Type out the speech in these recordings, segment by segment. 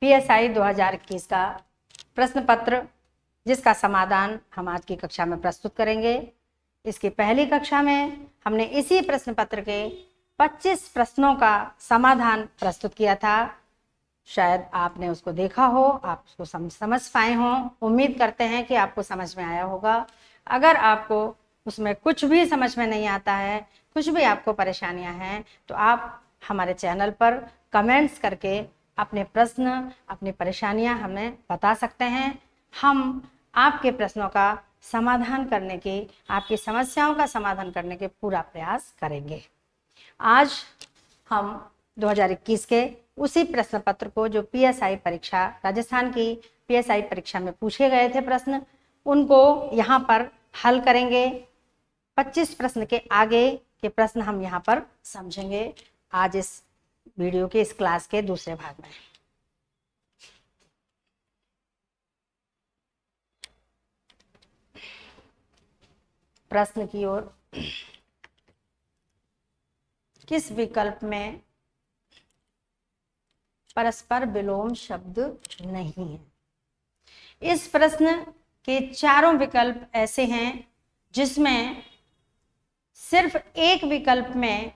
PSI 2021 का प्रश्न पत्र, जिसका समाधान हम आज की कक्षा में प्रस्तुत करेंगे। इसकी पहली कक्षा में हमने इसी प्रश्न पत्र के 25 प्रश्नों का समाधान प्रस्तुत किया था। शायद आपने उसको देखा हो, आप उसको समझ पाए हों। उम्मीद करते हैं कि आपको समझ में आया होगा। अगर आपको उसमें कुछ भी समझ में नहीं आता है, कुछ भी आपको परेशानियां हैं, तो आप हमारे चैनल पर कमेंट्स करके अपने प्रश्न, अपनी परेशानियां हमें बता सकते हैं। हम आपके प्रश्नों का समाधान करने की, आपकी समस्याओं का समाधान करने के पूरा प्रयास करेंगे। आज हम 2021 के उसी प्रश्न पत्र को, जो PSI परीक्षा, राजस्थान की PSI परीक्षा में पूछे गए थे प्रश्न, उनको यहाँ पर हल करेंगे। 25 प्रश्न के आगे के प्रश्न हम यहाँ पर समझेंगे आज इस वीडियो के, इस क्लास के दूसरे भाग में। प्रश्न की ओर, किस विकल्प में परस्पर विलोम शब्द नहीं है? इस प्रश्न के चारों विकल्प ऐसे हैं जिसमें सिर्फ एक विकल्प में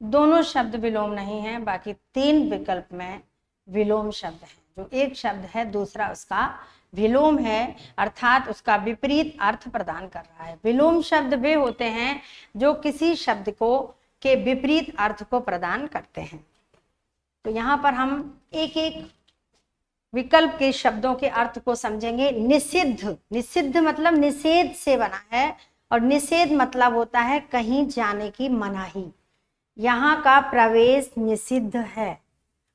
दोनों शब्द विलोम नहीं है, बाकी 3 विकल्प में विलोम शब्द है। जो एक शब्द है दूसरा उसका विलोम है, अर्थात उसका विपरीत अर्थ प्रदान कर रहा है। विलोम शब्द वे होते हैं जो किसी शब्द को के विपरीत अर्थ को प्रदान करते हैं। तो यहाँ पर हम एक एक विकल्प के शब्दों के अर्थ को समझेंगे। निषिद्ध, निषिद्ध मतलब निषेध से बना है, और निषेध मतलब होता है कहीं जाने की मनाही। यहाँ का प्रवेश निषिद्ध है,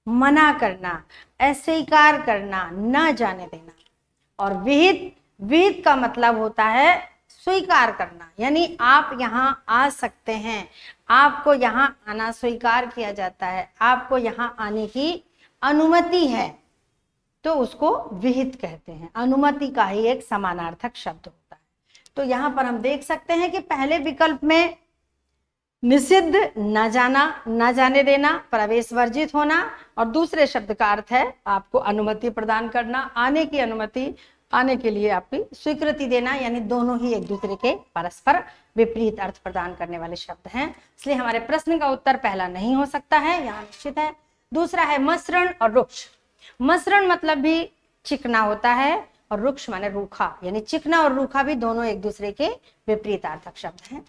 मना करना, अस्वीकार करना, न जाने देना। और विहित, विहित का मतलब होता है स्वीकार करना, यानी आप यहाँ आ सकते हैं, आपको यहाँ आना स्वीकार किया जाता है, आपको यहाँ आने की अनुमति है, तो उसको विहित कहते हैं। अनुमति का ही एक समानार्थक शब्द होता है। तो यहाँ पर हम देख सकते हैं कि पहले विकल्प में निषिद्ध, न जाना, न जाने देना, प्रवेश वर्जित होना, और दूसरे शब्द का अर्थ है आपको अनुमति प्रदान करना, आने की अनुमति, आने के लिए आपकी स्वीकृति देना। यानी दोनों ही एक दूसरे के परस्पर विपरीत अर्थ प्रदान करने वाले शब्द हैं। इसलिए हमारे प्रश्न का उत्तर पहला नहीं हो सकता है, यहाँ निश्चित है। दूसरा है मसृण और रुक्ष। मसृण मतलब भी चिकना होता है, और रुक्ष माने रूखा, यानी चिकना और रूखा भी दोनों एक दूसरे के विपरीतार्थक शब्द हैं।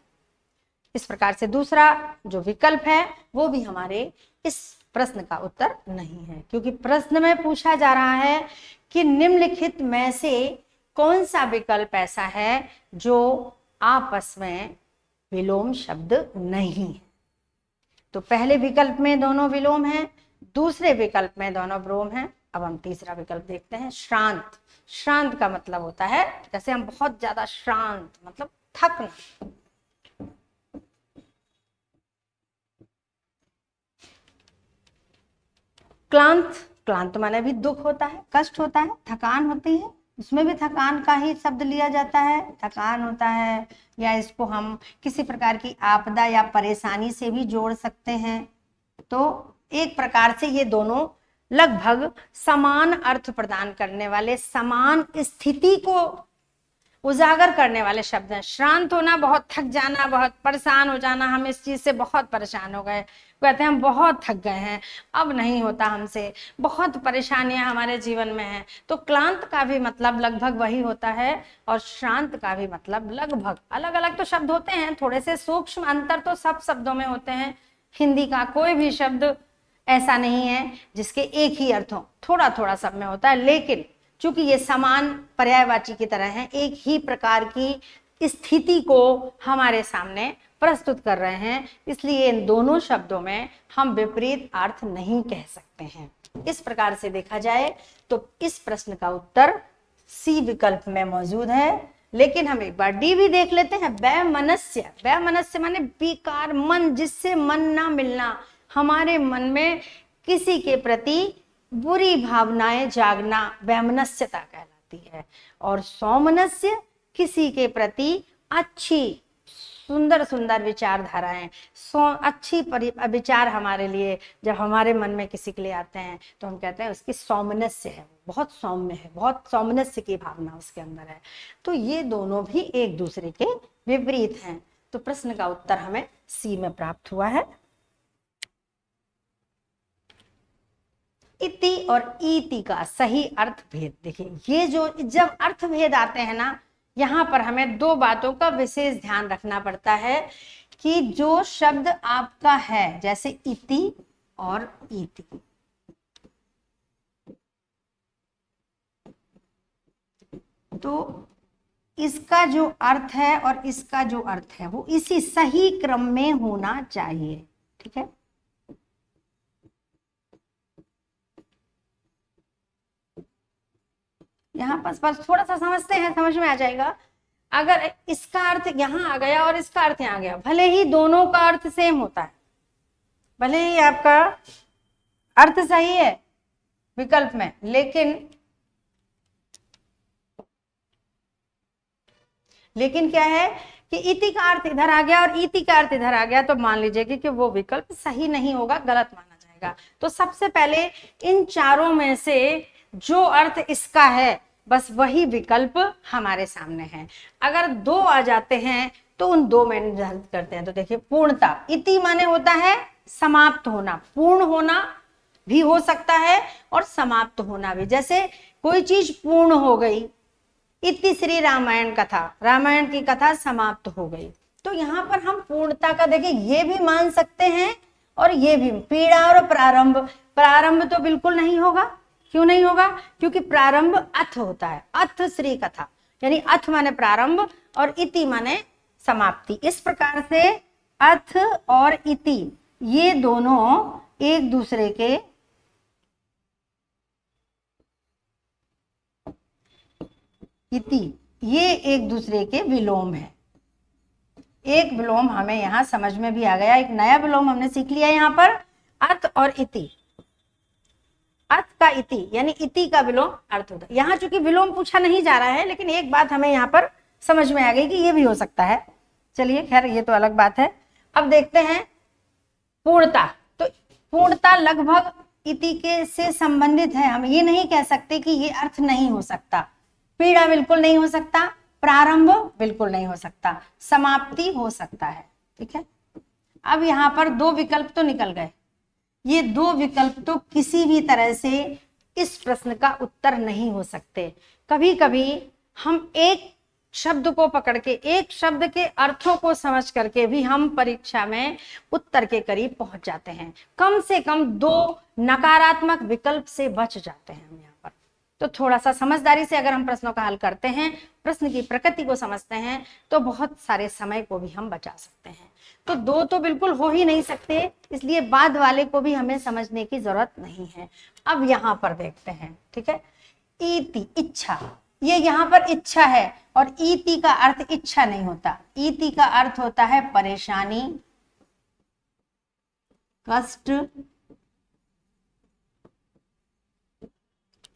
इस प्रकार से दूसरा जो विकल्प है वो भी हमारे इस प्रश्न का उत्तर नहीं है, क्योंकि प्रश्न में पूछा जा रहा है कि निम्नलिखित में से कौन सा विकल्प ऐसा है जो आपस में विलोम शब्द नहीं है। तो पहले विकल्प में दोनों विलोम हैं, दूसरे विकल्प में दोनों विलोम हैं। अब हम तीसरा विकल्प देखते हैं, श्रांत। श्रांत का मतलब होता है जैसे हम बहुत ज्यादा श्रांत, मतलब थकना। क्लांत, क्लांत माने भी दुख होता है, कष्ट होता है, थकान होती है, उसमें भी थकान का ही शब्द लिया जाता है, थकान होता है। या इसको हम किसी प्रकार की आपदा या परेशानी से भी जोड़ सकते हैं। तो एक प्रकार से ये दोनों लगभग समान अर्थ प्रदान करने वाले, समान स्थिति को उजागर करने वाले शब्द हैं। श्रांत होना, बहुत थक जाना, बहुत परेशान हो जाना, हम इस चीज से बहुत परेशान हो गए, कहते हैं हम बहुत थक गए हैं, अब नहीं होता हमसे, बहुत परेशानियां हमारे जीवन में हैं। तो क्लांत का भी मतलब लगभग वही होता है, और श्रांत का भी मतलब लगभग। अलग अलग तो शब्द होते हैं, थोड़े से सूक्ष्म अंतर तो सब शब्दों में होते हैं। हिंदी का कोई भी शब्द ऐसा नहीं है जिसके एक ही अर्थ हो, थोड़ा थोड़ा सब में होता है, लेकिन चूंकि ये समान पर्यायवाची की तरह है, एक ही प्रकार की स्थिति को हमारे सामने प्रस्तुत कर रहे हैं, इसलिए इन दोनों शब्दों में हम विपरीत अर्थ नहीं कह सकते हैं। इस प्रकार से देखा जाए तो इस प्रश्न का उत्तर सी विकल्प में मौजूद है। लेकिन हम एक बार डी भी देख लेते हैं। वैमनस्य, वैमनस्य माने बेकार मन, जिससे मन ना मिलना, हमारे मन में किसी के प्रति बुरी भावनाएं जागना वैमनस्यता कहलाती है। और सौमनस्य, किसी के प्रति अच्छी सुंदर सुंदर विचारधाराएं, अच्छी विचार हमारे लिए जब हमारे मन में किसी के लिए आते हैं तो हम कहते हैं उसकी सौमनस्य है, बहुत सौम्य है, बहुत सौमनस्य की भावना उसके अंदर है। तो ये दोनों भी एक दूसरे के विपरीत हैं। तो प्रश्न का उत्तर हमें सी में प्राप्त हुआ है। इति और इति का सही अर्थ भेद। देखिए, ये जो जब अर्थ भेद आते हैं ना, यहां पर हमें दो बातों का विशेष ध्यान रखना पड़ता है कि जो शब्द आपका है, जैसे इति और इति, तो इसका जो अर्थ है और इसका जो अर्थ है वो इसी सही क्रम में होना चाहिए। ठीक है, यहाँ पर थोड़ा सा समझते हैं, समझ में आ जाएगा। अगर इसका अर्थ यहाँ आ गया और इसका अर्थ यहाँ आ गया, भले ही दोनों का अर्थ सेम होता है, भले ही आपका अर्थ सही है विकल्प में, लेकिन क्या है कि इति का अर्थ इधर आ गया और इति का अर्थ इधर आ गया, तो मान लीजिए कि वो विकल्प सही नहीं होगा, गलत माना जाएगा। तो सबसे पहले इन चारों में से जो अर्थ इसका है बस वही विकल्प हमारे सामने है। अगर दो आ जाते हैं तो उन दो में निर्धारित करते हैं। तो देखिए, पूर्णता, इति माने होता है समाप्त होना, पूर्ण होना भी हो सकता है और समाप्त होना भी। जैसे कोई चीज पूर्ण हो गई, इति श्री रामायण कथा, रामायण की कथा समाप्त हो गई, तो यहाँ पर हम पूर्णता का देखिए ये भी मान सकते हैं और ये भी। पीड़ा और प्रारंभ, प्रारंभ तो बिल्कुल नहीं होगा। क्यों नहीं होगा? क्योंकि प्रारंभ अथ होता है, अथ श्री कथा, यानी अथ माने प्रारंभ और इति माने समाप्ति। इस प्रकार से अथ और इति ये दोनों एक दूसरे के ये एक दूसरे के विलोम है। एक विलोम हमें यहां समझ में भी आ गया, एक नया विलोम हमने सीख लिया यहाँ पर, अथ और इति। अर्थ का इति यानी इति का विलोम अर्थ होता है। यहाँ चूंकि विलोम पूछा नहीं जा रहा है, लेकिन एक बात हमें यहाँ पर समझ में आ गई कि ये भी हो सकता है। चलिए खैर, ये तो अलग बात है। अब देखते हैं पूर्णता। तो पूर्णता लगभग इति के से संबंधित है। हम ये नहीं कह सकते कि ये अर्थ नहीं हो सकता। पीड़ा बिल्कुल नहीं हो सकता, प्रारंभ बिल्कुल नहीं हो सकता, समाप्ति हो सकता है। ठीक है, अब यहाँ पर दो विकल्प तो निकल गए। ये दो विकल्प तो किसी भी तरह से इस प्रश्न का उत्तर नहीं हो सकते। कभी कभी हम एक शब्द को पकड़ के, एक शब्द के अर्थों को समझ करके भी हम परीक्षा में उत्तर के करीब पहुंच जाते हैं। कम से कम दो नकारात्मक विकल्प से बच जाते हैं हम यहाँ पर। तो थोड़ा सा समझदारी से अगर हम प्रश्नों का हल करते हैं, प्रश्न की प्रकृति को समझते हैं, तो बहुत सारे समय को भी हम बचा सकते हैं। तो दो तो बिल्कुल हो ही नहीं सकते, इसलिए बाद वाले को भी हमें समझने की जरूरत नहीं है। अब यहाँ पर देखते हैं। ठीक है, इति इच्छा, ये यहाँ पर इच्छा है और इति का अर्थ इच्छा नहीं होता। इति का अर्थ होता है परेशानी, कष्ट,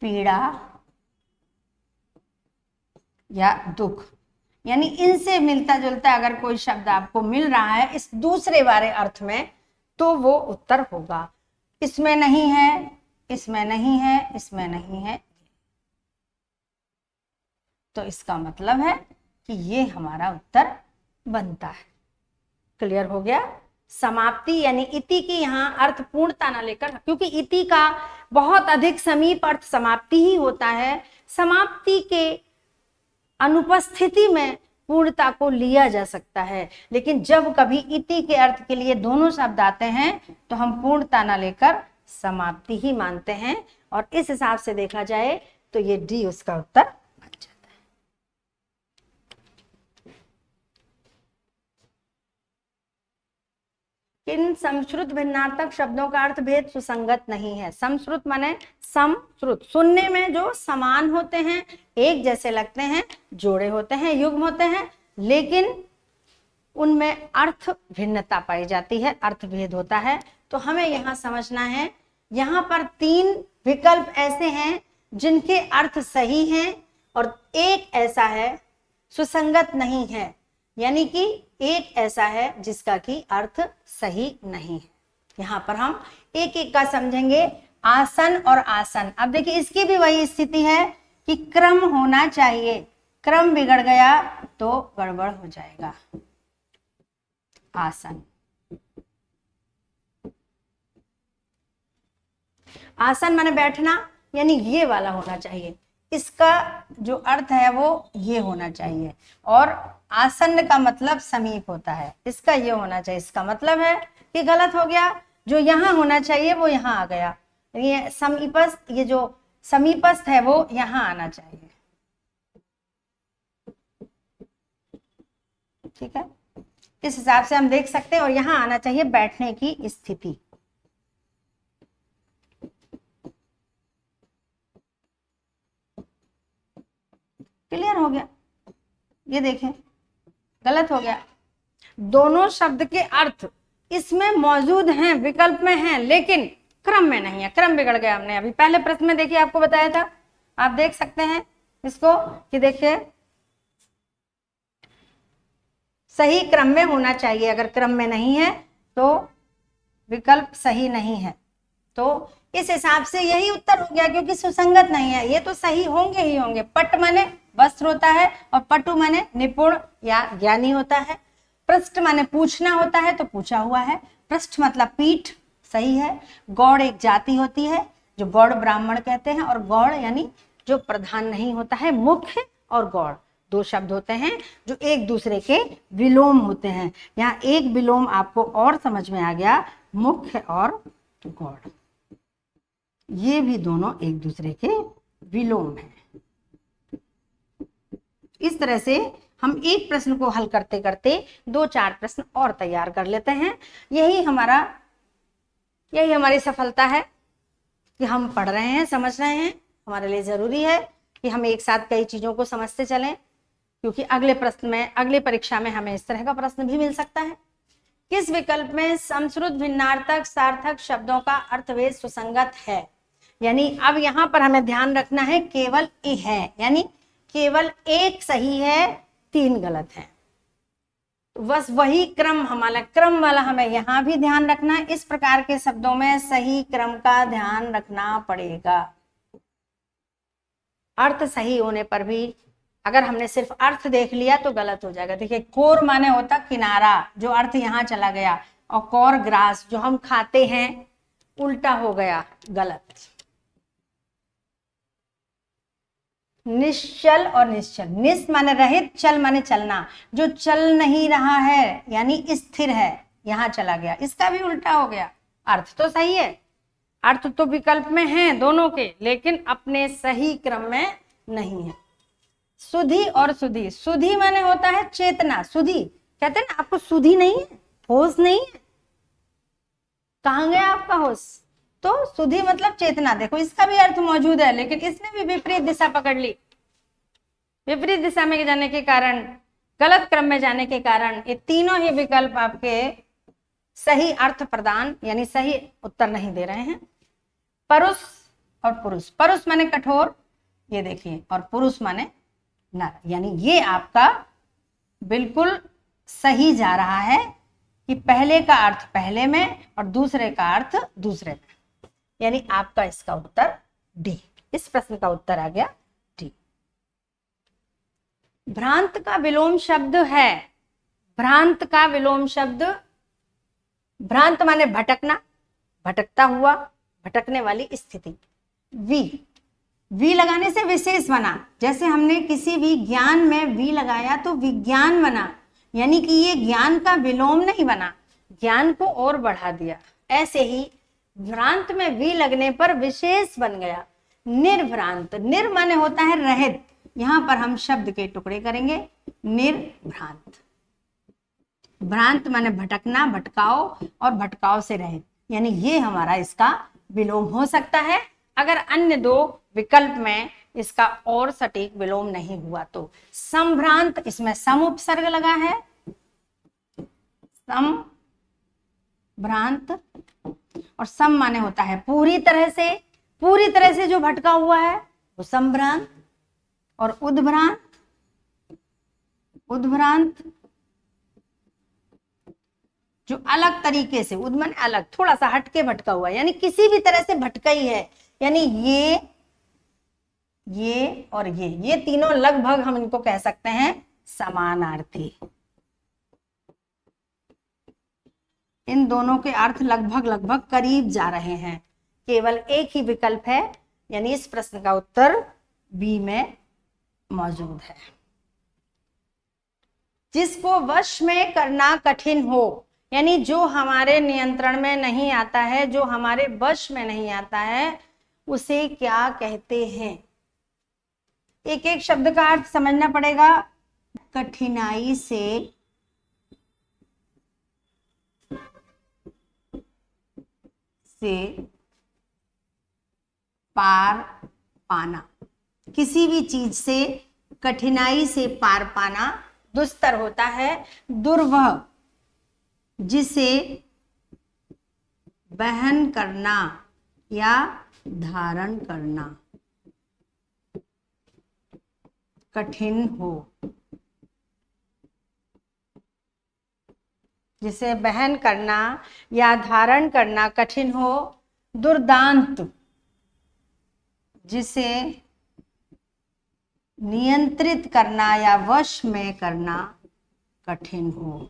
पीड़ा या दुख। यानी इनसे मिलता जुलता अगर कोई शब्द आपको मिल रहा है इस दूसरे वाले अर्थ में, तो वो उत्तर होगा। इसमें नहीं है, इसमें नहीं है, इसमें नहीं है, तो इसका मतलब है कि ये हमारा उत्तर बनता है। क्लियर हो गया? समाप्ति यानी इति की यहाँ अर्थ पूर्णता ना लेकर, क्योंकि इति का बहुत अधिक समीप अर्थ समाप्ति ही होता है। समाप्ति के अनुपस्थिति में पूर्णता को लिया जा सकता है, लेकिन जब कभी इति के अर्थ के लिए दोनों शब्द आते हैं तो हम पूर्णता ना लेकर समाप्ति ही मानते हैं। और इस हिसाब से देखा जाए तो ये डी उसका उत्तर बन जाता है। किन समश्रुत भिन्नार्थक शब्दों का अर्थ भेद सुसंगत नहीं है? समश्रुत माने समश्रुत, सुनने में जो समान होते हैं, एक जैसे लगते हैं, जोड़े होते हैं, युग्म होते हैं, लेकिन उनमें अर्थ भिन्नता पाई जाती है, अर्थ भेद होता है। तो हमें यहाँ समझना है, यहाँ पर तीन विकल्प ऐसे हैं जिनके अर्थ सही हैं और एक ऐसा है सुसंगत नहीं है। यानी कि एक ऐसा है जिसका कि अर्थ सही नहीं है। यहां पर हम एक एक का समझेंगे। आसन और आसन, अब देखिए इसकी भी वही स्थिति है कि क्रम होना चाहिए, क्रम बिगड़ गया तो गड़बड़ हो जाएगा। आसन, आसन माने बैठना, यानी ये वाला होना चाहिए, इसका जो अर्थ है वो ये होना चाहिए। और आसन का मतलब समीप होता है, इसका ये होना चाहिए। इसका मतलब है कि गलत हो गया, जो यहाँ होना चाहिए वो यहाँ आ गया। ये समीपस्थ, ये जो समीपस्थ है वो यहाँ आना चाहिए। ठीक है, इस हिसाब से हम देख सकते हैं। और यहाँ आना चाहिए बैठने की स्थिति। क्लियर हो गया? ये देखें, गलत हो गया। दोनों शब्द के अर्थ इसमें मौजूद हैं, विकल्प में हैं, लेकिन क्रम में नहीं है, क्रम बिगड़ गया। हमने अभी पहले प्रश्न में देखिए आपको बताया था, आप देख सकते हैं इसको कि देखिए सही क्रम में होना चाहिए, अगर क्रम में नहीं है तो विकल्प सही नहीं है। तो इस हिसाब से यही उत्तर हो गया, क्योंकि सुसंगत नहीं है। ये तो सही होंगे ही होंगे। पट माने वस्त्र होता है और पटु माने निपुण या ज्ञानी होता है। पृष्ठ माने पूछना होता है, तो पूछा हुआ है। पृष्ठ मतलब पीठ, सही है। गौड़ एक जाति होती है जो गौड़ ब्राह्मण कहते हैं, और गौड़ यानी जो प्रधान नहीं होता है। मुख्य और गौड़ दो शब्द होते हैं जो एक दूसरे के विलोम होते हैं। यहाँ एक विलोम आपको और समझ में आ गया, मुख्य और गौड़, ये भी दोनों एक दूसरे के विलोम हैं। इस तरह से हम एक प्रश्न को हल करते करते 2-4 प्रश्न और तैयार कर लेते हैं। यही हमारी सफलता है कि हम पढ़ रहे हैं, समझ रहे हैं। हमारे लिए जरूरी है कि हम एक साथ कई चीजों को समझते चलें, क्योंकि अगले प्रश्न में, अगली परीक्षा में हमें इस तरह का प्रश्न भी मिल सकता है। किस विकल्प में समश्रुत भिन्नार्थक सार्थक शब्दों का अर्थभेद सुसंगत है? यानी अब यहाँ पर हमें ध्यान रखना है, केवल ए है, यानी केवल एक सही है, 3 गलत है। बस वही क्रम, हमारा क्रम वाला हमें यहाँ भी ध्यान रखना है। इस प्रकार के शब्दों में सही क्रम का ध्यान रखना पड़ेगा। अर्थ सही होने पर भी अगर हमने सिर्फ अर्थ देख लिया तो गलत हो जाएगा। देखिए कोर माने होता किनारा, जो अर्थ यहाँ चला गया, और कौर ग्रास जो हम खाते हैं, उल्टा हो गया, गलत। निश्चल और निश्चल, निस माने रहित, चल माने चलना, जो चल नहीं रहा है यानी स्थिर है, यहां चला गया, इसका भी उल्टा हो गया। अर्थ तो सही है, अर्थ तो विकल्प में है दोनों के, लेकिन अपने सही क्रम में नहीं है। सुधि और सुधि, सुधि माने होता है चेतना, सुधि कहते हैं ना, आपको सुधि नहीं है, होश नहीं है, कहां गया आपका होश? तो सुधि मतलब चेतना। देखो इसका भी अर्थ मौजूद है, लेकिन इसने भी विपरीत दिशा पकड़ ली। विपरीत दिशा में जाने के कारण, गलत क्रम में जाने के कारण ये तीनों ही विकल्प आपके सही अर्थ प्रदान यानी सही उत्तर नहीं दे रहे हैं। परुष और पुरुष, परुष माने कठोर, ये देखिए, और पुरुष माने नर, यानी ये आपका बिल्कुल सही जा रहा है कि पहले का अर्थ पहले में और दूसरे का अर्थ दूसरे में, यानी आपका इसका उत्तर डी। इस प्रश्न का उत्तर आ गया डी। भ्रांत का विलोम शब्द है, भ्रांत का विलोम शब्द, भ्रांत माने भटकना, भटकता हुआ, भटकने वाली स्थिति। वी लगाने से विशेष बना, जैसे हमने किसी भी ज्ञान में वी लगाया तो विज्ञान बना, यानी कि ये ज्ञान का विलोम नहीं बना, ज्ञान को और बढ़ा दिया। ऐसे ही भ्रांत में वी लगने पर विशेष बन गया। निर्भ्रांत, निर माने होता है रहित, यहां पर हम शब्द के टुकड़े करेंगे, निर्भ्रांत। भ्रांत माने भटकना, भटकाओ, और भटकाओ से रहित, यानी ये हमारा इसका विलोम हो सकता है अगर अन्य दो विकल्प में इसका और सटीक विलोम नहीं हुआ तो। संभ्रांत, इसमें सम उपसर्ग लगा है, संभ्रांत, और सम माने होता है पूरी तरह से जो भटका हुआ है वो संभ्रांत, और उद्भ्रांत जो अलग तरीके से, उद्मन अलग, थोड़ा सा हटके भटका हुआ, यानी किसी भी तरह से भटका ही है, यानी ये और ये तीनों लगभग हम इनको कह सकते हैं समानार्थी। इन दोनों के अर्थ लगभग लगभग करीब जा रहे हैं, केवल एक ही विकल्प है, यानी इस प्रश्न का उत्तर बी में मौजूद है। जिसको वश में करना कठिन हो, यानी जो हमारे नियंत्रण में नहीं आता है, जो हमारे वश में नहीं आता है, उसे क्या कहते हैं? एक एक शब्द का अर्थ समझना पड़ेगा। कठिनाई से पार पाना, किसी भी चीज से कठिनाई से पार पाना दुस्तर होता है। दुर्वह, जिसे वहन करना या धारण करना कठिन हो, जिसे वहन करना या धारण करना कठिन हो। दुर्दांत, जिसे नियंत्रित करना या वश में करना कठिन हो।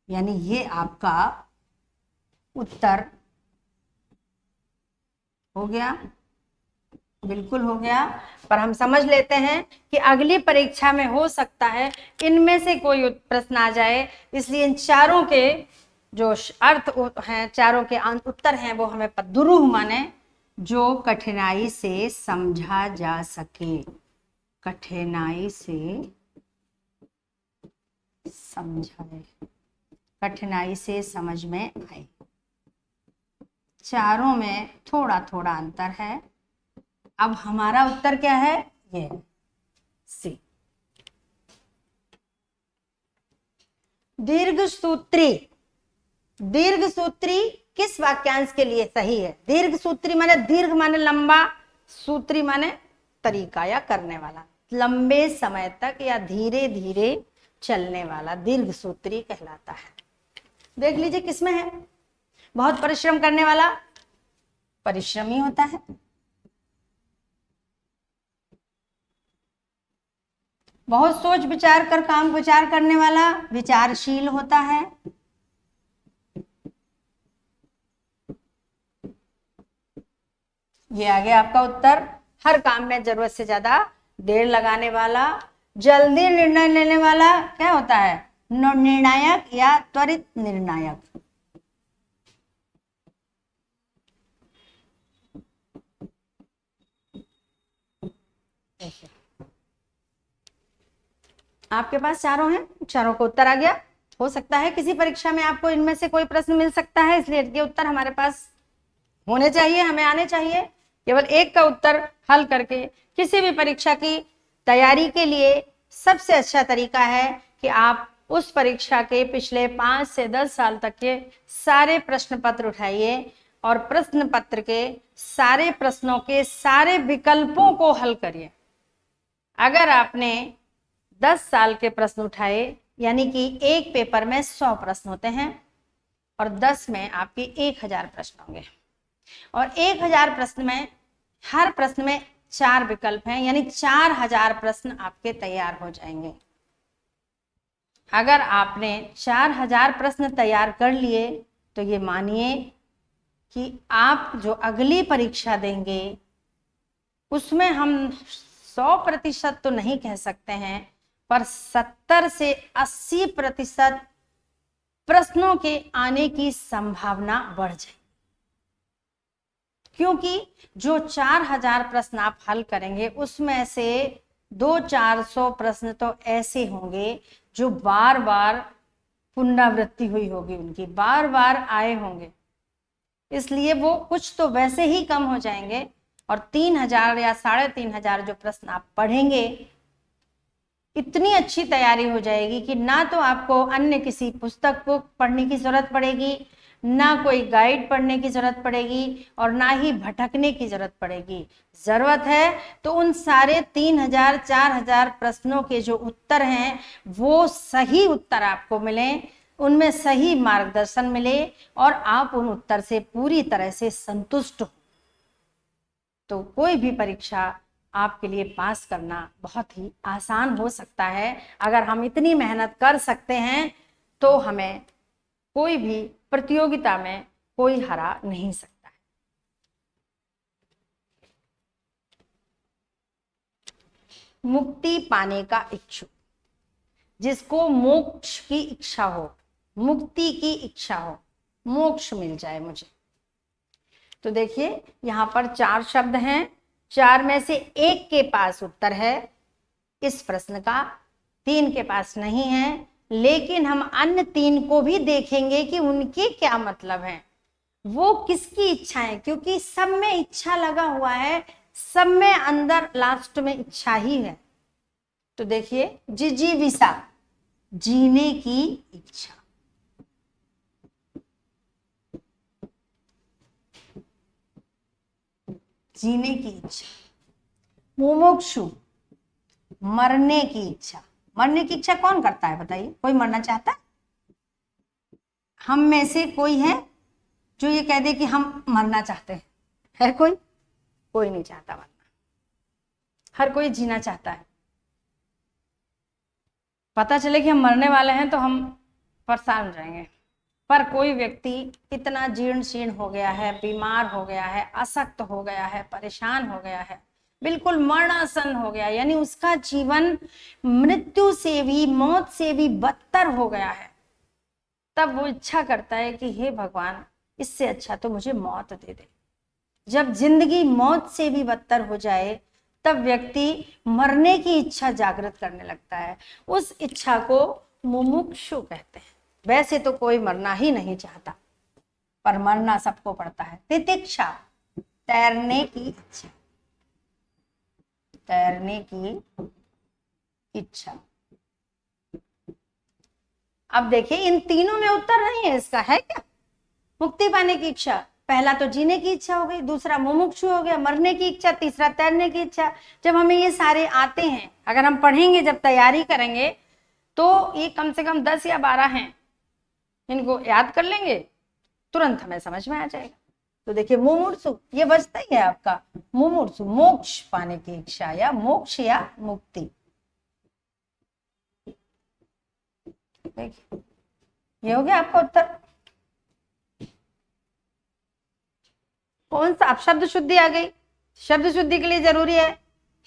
यानी ये आपका उत्तर हो गया, बिल्कुल हो गया। पर हम समझ लेते हैं कि अगली परीक्षा में हो सकता है इनमें से कोई प्रश्न आ जाए, इसलिए इन चारों के जो अर्थ हैं, चारों के उत्तर हैं, वो हमें दुरूह माने जो कठिनाई से समझा जा सके, कठिनाई से समझाए, कठिनाई से समझ में आए। चारों में थोड़ा थोड़ा अंतर है। अब हमारा उत्तर क्या है? ये सी। दीर्घ सूत्री, दीर्घ सूत्री किस वाक्यांश के लिए सही है? दीर्घ सूत्री माने, दीर्घ माने लंबा, सूत्री माने तरीका या करने वाला, लंबे समय तक या धीरे धीरे चलने वाला दीर्घ सूत्री कहलाता है। देख लीजिए किसमें है? बहुत परिश्रम करने वाला परिश्रमी होता है, बहुत सोच विचार कर काम विचार करने वाला विचारशील होता है, ये आ गया आपका उत्तर। हर काम में जरूरत से ज्यादा देर लगाने वाला, जल्दी निर्णय लेने वाला क्या होता है? निर्णायक या त्वरित निर्णायक। आपके पास चारों हैं, चारों को उत्तर आ गया। हो सकता है किसी परीक्षा में आपको इनमें से कोई प्रश्न मिल सकता है, इसलिए ये उत्तर हमारे पास होने चाहिए, हमें आने चाहिए। केवल एक का उत्तर हल करके किसी भी परीक्षा की तैयारी के लिए सबसे अच्छा तरीका है कि आप उस परीक्षा के पिछले 5 से 10 साल तक के सारे प्रश्न पत्र उठाइए और प्रश्न पत्र के सारे प्रश्नों के सारे विकल्पों को हल करिए। अगर आपने 10 साल के प्रश्न उठाए, यानी कि एक पेपर में 100 प्रश्न होते हैं और 10 में आपके 1000 प्रश्न होंगे, और 1000 प्रश्न में हर प्रश्न में 4 विकल्प हैं, यानी 4000 प्रश्न आपके तैयार हो जाएंगे। अगर आपने 4000 प्रश्न तैयार कर लिए तो ये मानिए कि आप जो अगली परीक्षा देंगे उसमें हम 100% तो नहीं कह सकते हैं, पर 70 से 80% प्रश्नों के आने की संभावना बढ़ जाए, क्योंकि जो 4000 प्रश्न आप हल करेंगे उसमें से 200-400 प्रश्न तो ऐसे होंगे जो बार बार पुनरावृत्ति हुई होगी, उनकी बार बार आए होंगे, इसलिए वो कुछ तो वैसे ही कम हो जाएंगे। और 3000 या 3500 जो प्रश्न आप पढ़ेंगे, इतनी अच्छी तैयारी हो जाएगी कि ना तो आपको अन्य किसी पुस्तक को पढ़ने की जरूरत पड़ेगी, ना कोई गाइड पढ़ने की जरूरत पड़ेगी, और ना ही भटकने की जरूरत पड़ेगी। जरूरत है तो उन सारे 3000-4000 प्रश्नों के जो उत्तर हैं वो सही उत्तर आपको मिलें, उनमें सही मार्गदर्शन मिले और आप उन उत्तर से पूरी तरह से संतुष्ट हो, तो कोई भी परीक्षा आपके लिए पास करना बहुत ही आसान हो सकता है। अगर हम इतनी मेहनत कर सकते हैं तो हमें कोई भी प्रतियोगिता में कोई हरा नहीं सकता है। मुक्ति पाने का इच्छुक, जिसको मोक्ष की इच्छा हो, मुक्ति की इच्छा हो, मोक्ष मिल जाए मुझे। तो देखिए यहां पर 4 शब्द हैं, 4 में से एक के पास उत्तर है इस प्रश्न का, 3 के पास नहीं है, लेकिन हम अन्य 3 को भी देखेंगे कि उनके क्या मतलब है, वो किसकी इच्छा है, क्योंकि सब में इच्छा लगा हुआ है, सब में अंदर लास्ट में इच्छा ही है। तो देखिए जिजीविषा, जीने की इच्छा, जीने की इच्छा। मुमुक्षु, मरने की इच्छा। मरने की इच्छा कौन करता है बताइए, कोई मरना चाहता है? हम में से कोई है जो ये कह दे कि हम मरना चाहते हैं? है कोई? कोई नहीं चाहता मरना, हर कोई जीना चाहता है। पता चले कि हम मरने वाले हैं तो हम परेशान हो जाएंगे, पर कोई व्यक्ति इतना जीर्ण शीर्ण हो गया है, बीमार हो गया है, अशक्त हो गया है, परेशान हो गया है, बिल्कुल मरणासन हो गया, यानी उसका जीवन मृत्यु से भी, मौत से भी बदतर हो गया है, तब वो इच्छा करता है कि हे भगवान, इससे अच्छा तो मुझे मौत दे दे। जब जिंदगी मौत से भी बदतर हो जाए तब व्यक्ति मरने की इच्छा जागृत करने लगता है। उस इच्छा को मुमुक्षु कहते हैं। वैसे तो कोई मरना ही नहीं चाहता, पर मरना सबको पड़ता है। तितिक्षा, तैरने की इच्छा, तैरने की इच्छा। अब देखिए इन तीनों में उत्तर नहीं है इसका, है क्या? मुक्ति पाने की इच्छा, पहला तो जीने की इच्छा हो गई, दूसरा मुमुक्षु हो गया, मरने की इच्छा, तीसरा तैरने की इच्छा। जब हमें ये सारे आते हैं, अगर हम पढ़ेंगे, जब तैयारी करेंगे, तो ये कम से कम 10 या 12 हैं, इनको याद कर लेंगे, तुरंत हमें समझ में आ जाएगा। तो देखिए मुमुक्षु, ये बचता ही है आपका, मुमुक्षु, मोक्ष पाने की इच्छा या मोक्ष या मुक्ति। देखिए ये हो गया आपका उत्तर। कौन सा? अब शब्द शुद्धि आ गई। शब्द शुद्धि के लिए जरूरी है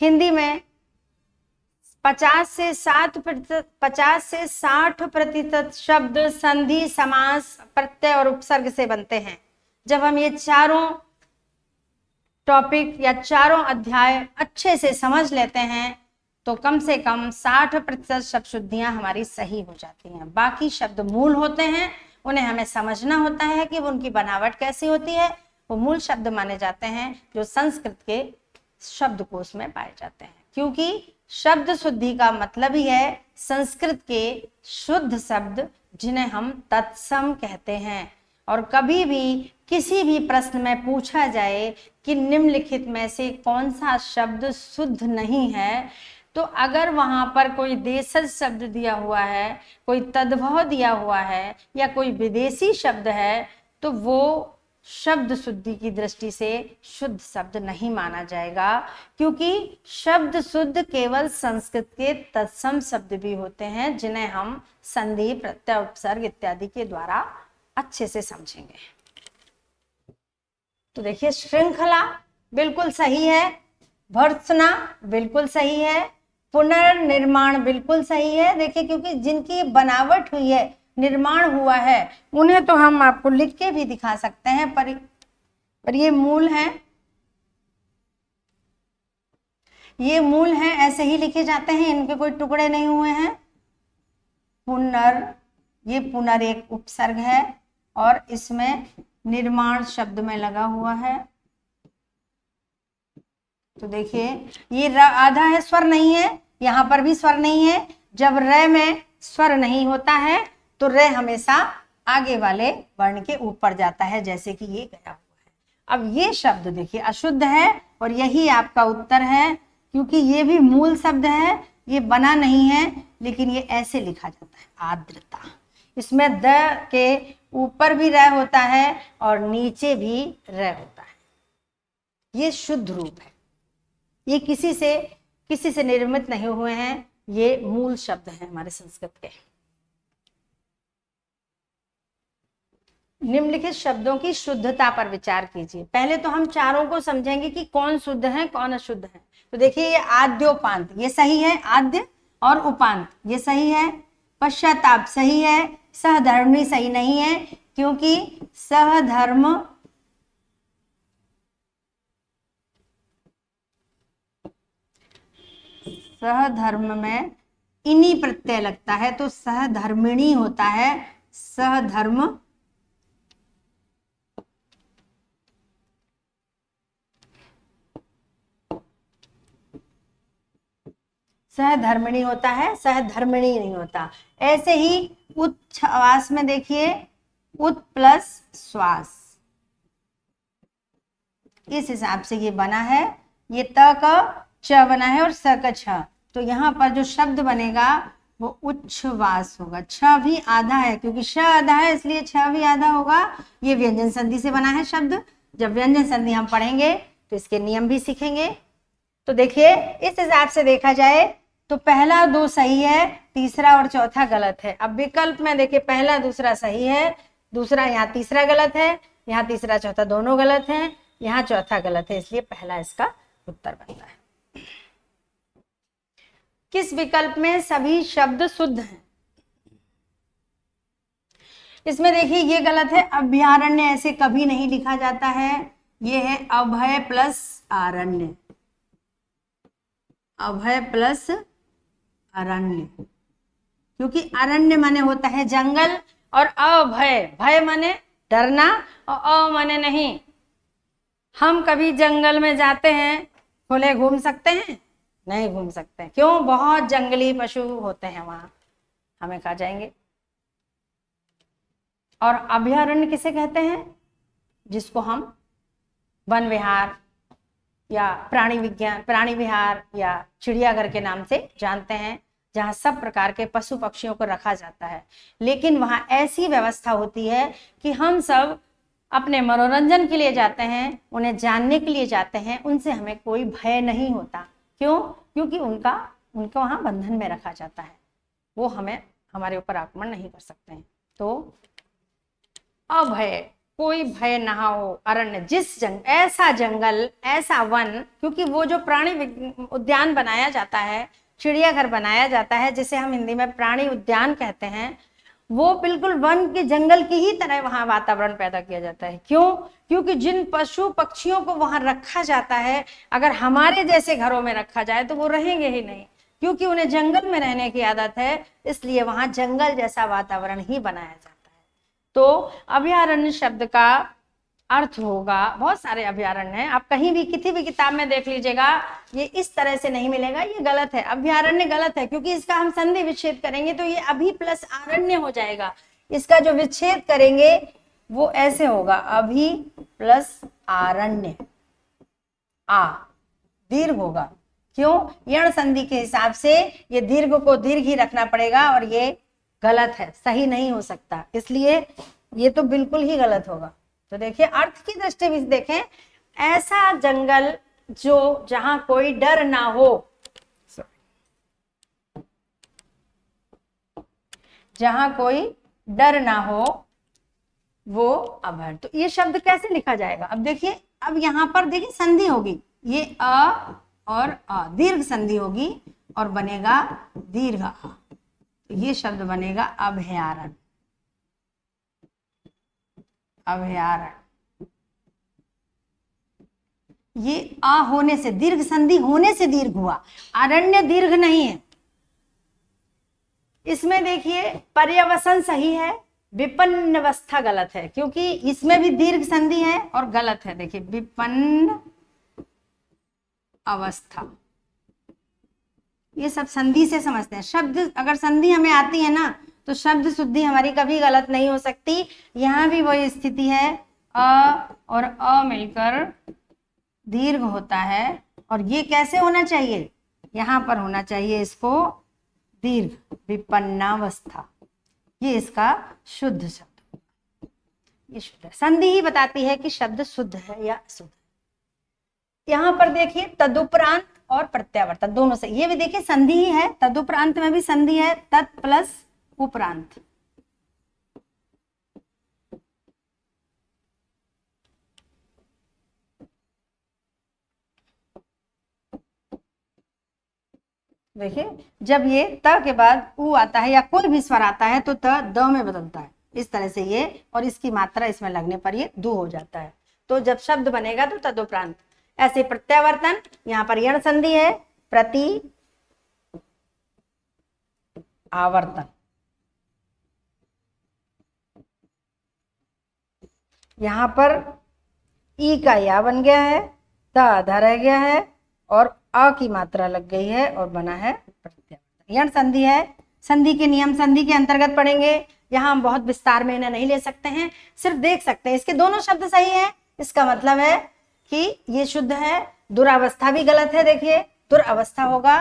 हिंदी में 50 से 60% शब्द संधि, समास, प्रत्यय और उपसर्ग से बनते हैं। जब हम ये चारों टॉपिक या चारों अध्याय अच्छे से समझ लेते हैं तो कम से कम 60% शब्द शुद्धियां हमारी सही हो जाती हैं। बाकी शब्द मूल होते हैं, उन्हें हमें समझना होता है कि उनकी बनावट कैसी होती है। वो मूल शब्द माने जाते हैं जो संस्कृत के शब्दकोश में पाए जाते हैं, क्योंकि शब्द शुद्धि का मतलब ही है संस्कृत के शुद्ध शब्द, जिन्हें हम तत्सम कहते हैं। और कभी भी किसी भी प्रश्न में पूछा जाए कि निम्नलिखित में से कौन सा शब्द शुद्ध नहीं है, तो अगर वहां पर कोई देशज शब्द दिया हुआ है, कोई तद्भव दिया हुआ है या कोई विदेशी शब्द है, तो वो शब्द शुद्धि की दृष्टि से शुद्ध शब्द नहीं माना जाएगा, क्योंकि शब्द शुद्ध केवल संस्कृत के तत्सम शब्द भी होते हैं, जिन्हें हम संधि, प्रत्यय, उपसर्ग इत्यादि के द्वारा अच्छे से समझेंगे। तो देखिए श्रृंखला बिल्कुल सही है, भर्त्सना बिल्कुल सही है, पुनर्निर्माण बिल्कुल सही है। देखिए क्योंकि जिनकी बनावट हुई है, निर्माण हुआ है, उन्हें तो हम आपको लिख के भी दिखा सकते हैं, पर ये मूल है, ये मूल है, ऐसे ही लिखे जाते हैं, इनके कोई टुकड़े नहीं हुए हैं। पुनर, ये पुनर एक उपसर्ग है और इसमें निर्माण शब्द में लगा हुआ है। तो देखिए ये आधा है, स्वर नहीं है, यहां पर भी स्वर नहीं है। जब र में स्वर नहीं होता है तो र हमेशा आगे वाले वर्ण के ऊपर जाता है, जैसे कि ये गया हुआ है। अब ये शब्द देखिए अशुद्ध है और यही आपका उत्तर है, क्योंकि ये भी मूल शब्द है, ये बना नहीं है, लेकिन ये ऐसे लिखा जाता है आर्द्रता। इसमें द के ऊपर भी र होता है और नीचे भी र होता है। ये शुद्ध रूप है, ये किसी से निर्मित नहीं हुए हैं, ये मूल शब्द हैं हमारे संस्कृत के। निम्नलिखित शब्दों की शुद्धता पर विचार कीजिए। पहले तो हम चारों को समझेंगे कि कौन शुद्ध है कौन अशुद्ध है। तो देखिए, ये आद्योपांत ये सही है, आद्य और उपांत ये सही है, पश्चाताप सही है, सहधर्मिणी सही नहीं है, क्योंकि सहधर्म में इनी प्रत्यय लगता है, तो सहधर्मिणी होता है, सहधर्मिणी होता है, सहधर्मिणी नहीं होता। ऐसे ही उच्छ्वास में देखिए, उत प्लस श्वास, इस हिसाब से ये बना है। ये त का च बना है और स का छ, तो यहाँ पर जो शब्द बनेगा वो उच्छ्वास होगा। छ भी आधा है, क्योंकि श आधा है इसलिए छ भी आधा होगा। ये व्यंजन संधि से बना है शब्द। जब व्यंजन संधि हम पढ़ेंगे तो इसके नियम भी सीखेंगे। तो देखिए, इस हिसाब से देखा जाए तो पहला दो सही है, तीसरा और चौथा गलत है। अब विकल्प में देखिए, पहला दूसरा सही है, दूसरा यहाँ तीसरा गलत है, यहाँ तीसरा चौथा दोनों गलत हैं, यहाँ चौथा गलत है, इसलिए पहला इसका उत्तर बनता है। किस विकल्प में सभी शब्द शुद्ध हैं? इसमें देखिए, ये गलत है, अभयारण्य ऐसे कभी नहीं लिखा जाता है। ये है अभय प्लस आरण्य, अभय प्लस अरण्य, क्योंकि अरण्य माने होता है जंगल और अभय, भय माने डरना और अ माने नहीं। हम कभी जंगल में जाते हैं, खुले घूम सकते हैं? नहीं घूम सकते। क्यों? बहुत जंगली पशु होते हैं वहां, हमें खा जाएंगे। और अभयारण्य किसे कहते हैं? जिसको हम वन विहार या प्राणी विहार या चिड़ियाघर के नाम से जानते हैं, जहां सब प्रकार के पशु पक्षियों को रखा जाता है। लेकिन वहां ऐसी व्यवस्था होती है कि हम सब अपने मनोरंजन के लिए जाते हैं, उन्हें जानने के लिए जाते हैं, उनसे हमें कोई भय नहीं होता। क्यों? क्योंकि उनका वहां बंधन में रखा जाता है, वो हमारे ऊपर आक्रमण नहीं कर सकते हैं। तो अभय, कोई भय ना हो अरण्य, ऐसा जंगल, ऐसा वन, क्योंकि वो जो प्राणी उद्यान बनाया जाता है, चिड़ियाघर बनाया जाता है, जिसे हम हिंदी में प्राणी उद्यान कहते हैं, वो बिल्कुल वन के जंगल की ही तरह वहां वातावरण पैदा किया जाता है। क्यों? क्योंकि जिन पशु पक्षियों को वहां रखा जाता है, अगर हमारे जैसे घरों में रखा जाए तो वो रहेंगे ही नहीं, क्योंकि उन्हें जंगल में रहने की आदत है, इसलिए वहां जंगल जैसा वातावरण ही बनाया जाता है। तो अभयारण्य शब्द का अर्थ होगा, बहुत सारे अभयारण्य हैं, आप कहीं भी किसी भी किताब में देख लीजिएगा, ये इस तरह से नहीं मिलेगा, ये गलत है। अभयारण्य गलत है, क्योंकि इसका हम संधि विच्छेद करेंगे तो ये अभि प्लस आरण्य हो जाएगा। इसका जो विच्छेद करेंगे वो ऐसे होगा, अभि प्लस आरण्य, आ दीर्घ होगा। क्यों? यण संधि के हिसाब से ये दीर्घ को दीर्घ ही रखना पड़ेगा, और ये गलत है, सही नहीं हो सकता, इसलिए ये तो बिल्कुल ही गलत होगा। तो देखिए, अर्थ की दृष्टि से देखें, ऐसा जंगल जहां कोई डर ना हो, जहां कोई डर ना हो, वो अभय। तो ये शब्द कैसे लिखा जाएगा? अब देखिए, अब यहां पर देखिए संधि होगी, ये अ और अ, दीर्घ संधि होगी और बनेगा दीर्घ आ, तो ये शब्द बनेगा अभयारण्य, अभयारण्य। ये आ होने से, दीर्घ संधि होने से दीर्घ हुआ, अरण्य दीर्घ नहीं है। इसमें देखिए, पर्यवसन सही है, विपन्न अवस्था गलत है, क्योंकि इसमें भी दीर्घ संधि है और गलत है। देखिए, विपन्न अवस्था, ये सब संधि से समझते हैं। शब्द अगर संधि हमें आती है ना, तो शब्द शुद्धि हमारी कभी गलत नहीं हो सकती। यहाँ भी वही स्थिति है, अ और अ मिलकर दीर्घ होता है, और ये कैसे होना चाहिए? यहाँ पर होना चाहिए इसको दीर्घ, विपन्नावस्था। ये इसका शुद्ध शब्द, ये शुद्ध है। संधि ही बताती है कि शब्द शुद्ध है या अशुद्ध है। यहाँ पर देखिए तदुपरांत और प्रत्यावर्तन दोनों से, ये भी देखिए संधि ही है, तदुपरांत में भी संधि है, तत् प्लस उपरांत। देखिए जब ये त के बाद उ आता है या कोई भी स्वर आता है तो त द में बदलता है, इस तरह से ये, और इसकी मात्रा इसमें लगने पर ये दु हो जाता है। तो जब शब्द बनेगा तो तदुपरांत। ऐसे प्रत्यावर्तन, यहाँ पर यण संधि है, प्रति आवर्तन, यहाँ पर ई का या बन गया है, त आधा रह गया है और अ की मात्रा लग गई है और बना है प्रत्यावर्तन। यण संधि है, संधि के नियम संधि के अंतर्गत पढ़ेंगे, यहाँ हम बहुत विस्तार में इन्हें नहीं ले सकते हैं, सिर्फ देख सकते हैं इसके दोनों शब्द सही है, इसका मतलब है कि ये शुद्ध है। दुरावस्था भी गलत है, देखिए दुरावस्था होगा,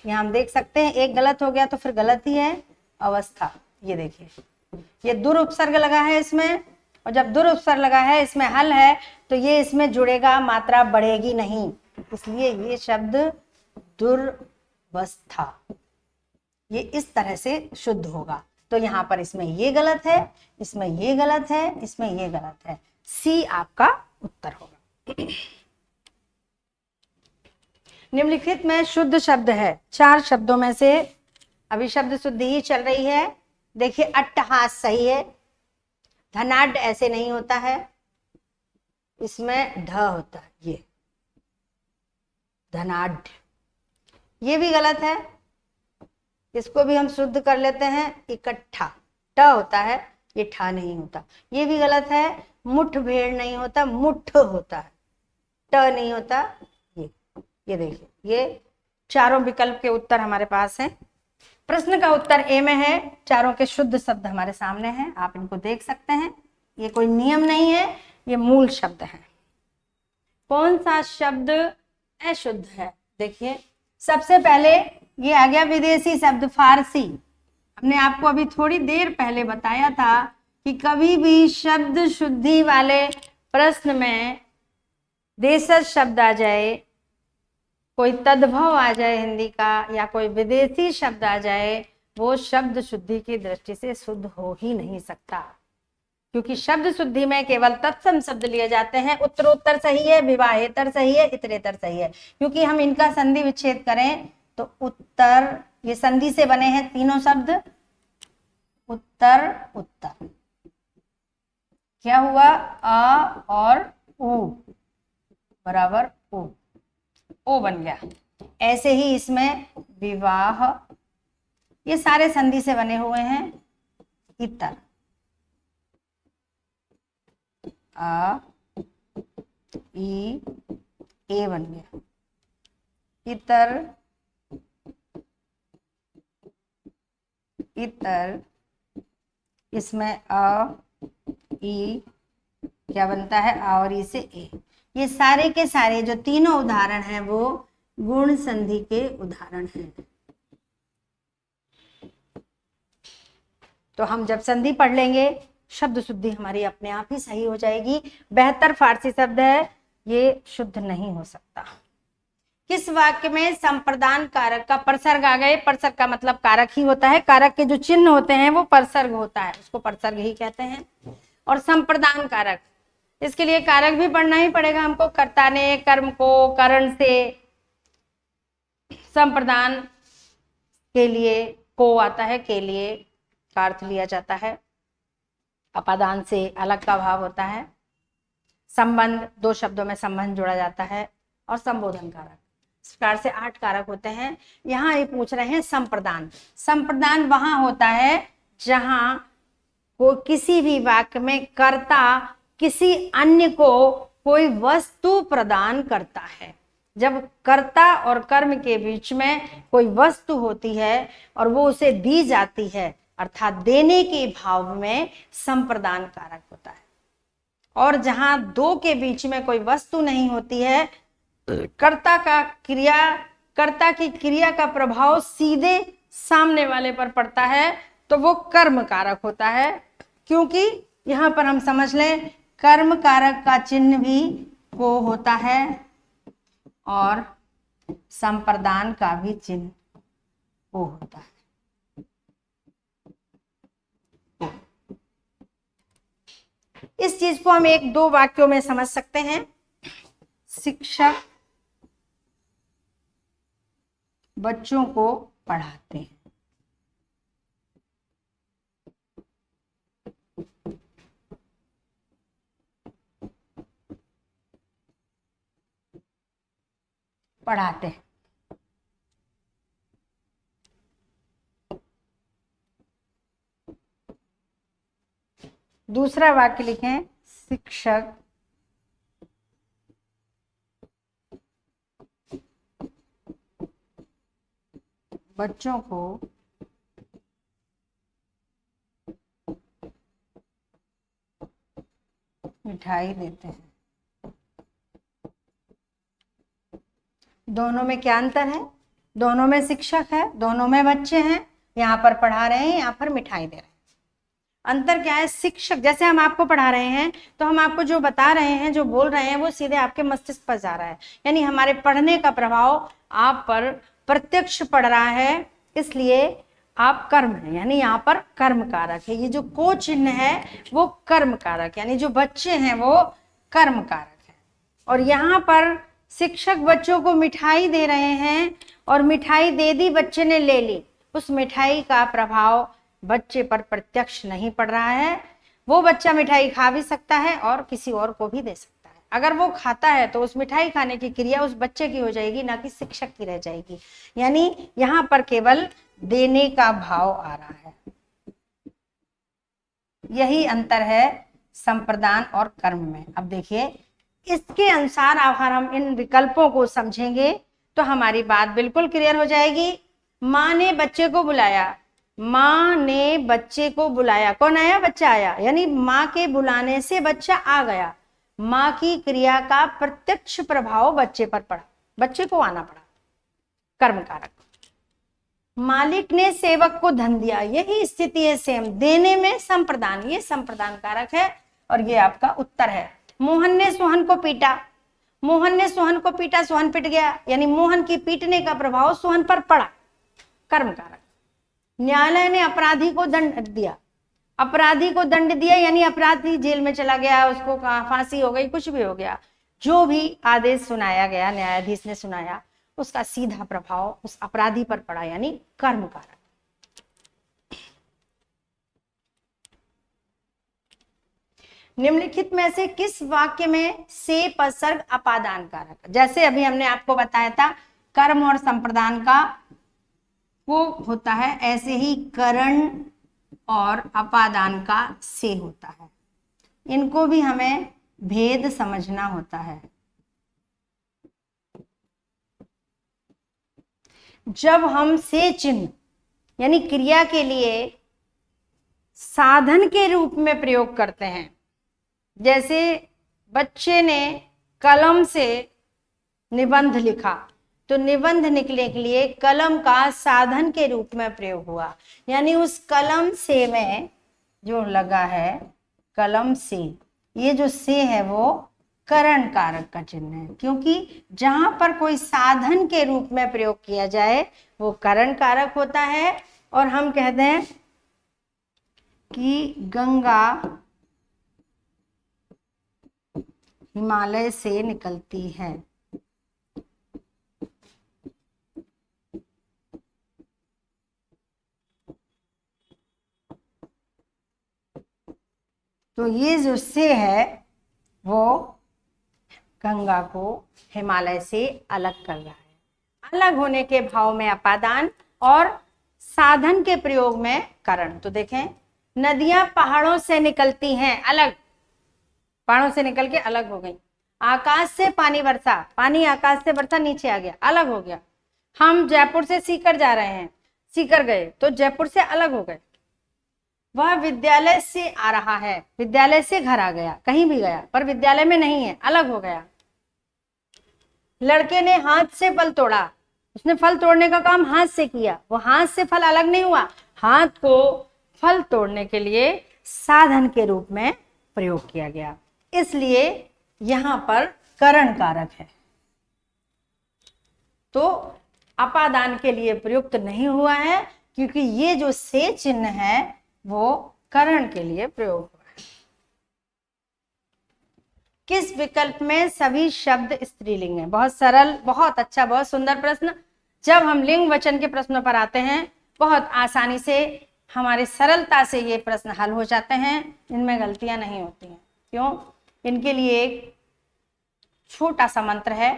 यहाँ हम देख सकते हैं एक गलत हो गया तो फिर गलत ही है। अवस्था, ये देखिए ये दुर उपसर्ग लगा है इसमें, और जब दुर उपसर्ग लगा है इसमें हल है तो ये इसमें जुड़ेगा, मात्रा बढ़ेगी नहीं, इसलिए ये शब्द दुर्वस्था, ये इस तरह से शुद्ध होगा। तो यहाँ पर इसमें ये गलत है, इसमें ये गलत है, इसमें ये गलत है, सी आपका उत्तर होगा। निम्नलिखित में शुद्ध शब्द है, 4 शब्दों में से अभी शब्द शुद्धि ही चल रही है। देखिए अट्टहास सही है, धनाढ्य ऐसे नहीं होता है, इसमें ढ होता है, ये धनाढ्य, ये भी गलत है, इसको भी हम शुद्ध कर लेते हैं, इकट्ठा ट होता है, ये ठा नहीं होता, ये भी गलत है। मुठभेड़ नहीं होता, मुठ होता है, ट नहीं होता। ये देखिए ये चारों विकल्प के उत्तर हमारे पास हैं। प्रश्न का उत्तर ए में है, चारों के शुद्ध शब्द हमारे सामने हैं, आप इनको देख सकते हैं, ये कोई नियम नहीं है, ये मूल शब्द है। कौन सा शब्द अशुद्ध है? देखिए सबसे पहले ये आ गया विदेशी शब्द फारसी। हमने आपको अभी थोड़ी देर पहले बताया था कि कभी भी शब्द शुद्धि वाले प्रश्न में देशज शब्द आ जाए, कोई तद्भव आ जाए हिंदी का, या कोई विदेशी शब्द आ जाए, वो शब्द शुद्धि की दृष्टि से शुद्ध हो ही नहीं सकता, क्योंकि शब्द शुद्धि में केवल तत्सम शब्द लिए जाते हैं। उत्तरोत्तर सही है, विवाहेतर सही है, इतरेतर सही है, क्योंकि हम इनका संधि विच्छेद करें तो उत्तर, ये संधि से बने हैं तीनों शब्द, उत्तर उत्तर, क्या हुआ, अ और उ बराबर उ, ओ बन गया। ऐसे ही इसमें विवाह, ये सारे संधि से बने हुए हैं, इतर, आ ई ए बन गया, इतर इतर, इसमें अ ई क्या बनता है, आ और ई से ए। ये सारे के सारे जो तीनों उदाहरण हैं वो गुण संधि के उदाहरण हैं। तो हम जब संधि पढ़ लेंगे शब्द शुद्धि हमारी अपने आप ही सही हो जाएगी। बेहतर फारसी शब्द है, ये शुद्ध नहीं हो सकता। किस वाक्य में संप्रदान कारक का परसर्ग आ गए? परसर्ग का मतलब कारक ही होता है, कारक के जो चिन्ह होते हैं वो परसर्ग होता है, उसको परसर्ग ही कहते हैं। और संप्रदान कारक, इसके लिए कारक भी पढ़ना ही पड़ेगा हमको, कर्ता ने कर्म को करण से, संप्रदान के लिए को आता है, के लिए का अर्थ लिया जाता है, अपादान से अलग का भाव होता है, संबंध, 2 शब्दों में संबंध जोड़ा जाता है, और संबोधन कारक। इस प्रकार से 8 कारक होते हैं। यहाँ ये पूछ रहे हैं संप्रदान। संप्रदान वहां होता है जहां को किसी भी वाक्य में कर्ता किसी अन्य को कोई वस्तु प्रदान करता है। जब कर्ता और कर्म के बीच में कोई वस्तु होती है और वो उसे दी जाती है, अर्थात देने के भाव में संप्रदान कारक होता है। और जहां 2 के बीच में कोई वस्तु नहीं होती है, कर्ता की क्रिया का प्रभाव सीधे सामने वाले पर पड़ता है, तो वो कर्म कारक होता है, क्योंकि यहां पर हम समझ लें कर्म कारक का चिन्ह भी को होता है और संप्रदान का भी चिन्ह को होता है। इस चीज को हम एक दो वाक्यों में समझ सकते हैं। शिक्षक बच्चों को पढ़ाते हैं। पढ़ाते हैं। दूसरा वाक्य लिखें, शिक्षक बच्चों को मिठाई देते हैं। दोनों में क्या अंतर है? दोनों में शिक्षक है, दोनों में बच्चे हैं, यहाँ पर पढ़ा रहे हैं, यहाँ पर मिठाई दे रहे हैं। अंतर क्या है? शिक्षक जैसे हम आपको पढ़ा रहे हैं तो हम आपको जो बता रहे हैं, जो बोल रहे हैं, वो सीधे आपके मस्तिष्क पर जा रहा है, यानी हमारे पढ़ने का प्रभाव आप पर प्रत्यक्ष पड़ रहा है, इसलिए आप कर्म है, यानी यहाँ पर कर्म कारक है। ये जो को चिन्ह है वो कर्म कारक, यानी जो बच्चे हैं वो कर्म कारक है। और यहाँ पर शिक्षक बच्चों को मिठाई दे रहे हैं और मिठाई दे दी, बच्चे ने ले ली, उस मिठाई का प्रभाव बच्चे पर प्रत्यक्ष नहीं पड़ रहा है। वो बच्चा मिठाई खा भी सकता है और किसी और को भी दे सकता है। अगर वो खाता है तो उस मिठाई खाने की क्रिया उस बच्चे की हो जाएगी, ना कि शिक्षक की रह जाएगी। यानी यहाँ पर केवल देने का भाव आ रहा है। यही अंतर है संप्रदान और कर्म में। अब देखिए, इसके अनुसार अगर हम इन विकल्पों को समझेंगे तो हमारी बात बिल्कुल क्लियर हो जाएगी। माँ ने बच्चे को बुलाया, माँ ने बच्चे को बुलाया, कौन आया? बच्चा आया, यानी माँ के बुलाने से बच्चा आ गया। माँ की क्रिया का प्रत्यक्ष प्रभाव बच्चे पर पड़ा, बच्चे को आना पड़ा, कर्म कारक। मालिक ने सेवक को धन दिया, यही स्थिति है सेम, देने में संप्रदान, ये संप्रदान कारक है और ये आपका उत्तर है। मोहन ने सोहन को पीटा, मोहन ने सोहन को पीटा, सोहन पिट गया, यानी मोहन की पीटने का प्रभाव सोहन पर पड़ा, कर्म कारक। न्यायालय ने अपराधी को दंड दिया, अपराधी को दंड दिया, यानी अपराधी जेल में चला गया, उसको फांसी हो गई, कुछ भी हो गया, जो भी आदेश सुनाया गया, न्यायाधीश ने सुनाया, उसका सीधा प्रभाव उस अपराधी पर पड़ा, यानी कर्म कारक। निम्नलिखित में से किस वाक्य में से उपसर्ग अपादान कारक? जैसे अभी हमने आपको बताया था कर्म और संप्रदान का वो होता है, ऐसे ही करण और अपादान का से होता है। इनको भी हमें भेद समझना होता है। जब हम से चिन्ह यानी क्रिया के लिए साधन के रूप में प्रयोग करते हैं, जैसे बच्चे ने कलम से निबंध लिखा, तो निबंध निकलने के लिए कलम का साधन के रूप में प्रयोग हुआ, यानी उस कलम से में जो लगा है कलम से, ये जो से है वो करण कारक का चिन्ह है, क्योंकि जहां पर कोई साधन के रूप में प्रयोग किया जाए वो करण कारक होता है। और हम कहते हैं कि गंगा हिमालय से निकलती है, तो ये जो से है वो गंगा को हिमालय से अलग कर रहा है। अलग होने के भाव में अपादान और साधन के प्रयोग में करण। तो देखें, नदियां पहाड़ों से निकलती हैं, अलग, पहाड़ों से निकल के अलग हो गई। आकाश से पानी बरसा, पानी आकाश से बरसा नीचे आ गया, अलग हो गया। हम जयपुर से सीकर जा रहे हैं, सीकर गए तो जयपुर से अलग हो गए। वह विद्यालय से आ रहा है, विद्यालय से घर आ गया, कहीं भी गया पर विद्यालय में नहीं है, अलग हो गया। लड़के ने हाथ से फल तोड़ा, उसने फल तोड़ने का काम हाथ से किया, वो हाथ से फल अलग नहीं हुआ, हाथ को फल तोड़ने के लिए साधन के रूप में प्रयोग किया गया, इसलिए यहां पर करण कारक है, तो अपादान के लिए प्रयुक्त नहीं हुआ है, क्योंकि ये जो से चिन्ह है वो करण के लिए प्रयोग हुआ है। किस विकल्प में सभी शब्द स्त्रीलिंग है? बहुत सरल, बहुत अच्छा, बहुत सुंदर प्रश्न। जब हम लिंग वचन के प्रश्नों पर आते हैं, बहुत आसानी से, हमारे सरलता से ये प्रश्न हल हो जाते हैं, इनमें गलतियां नहीं होती हैं। क्यों? इनके लिए एक छोटा सा मंत्र है।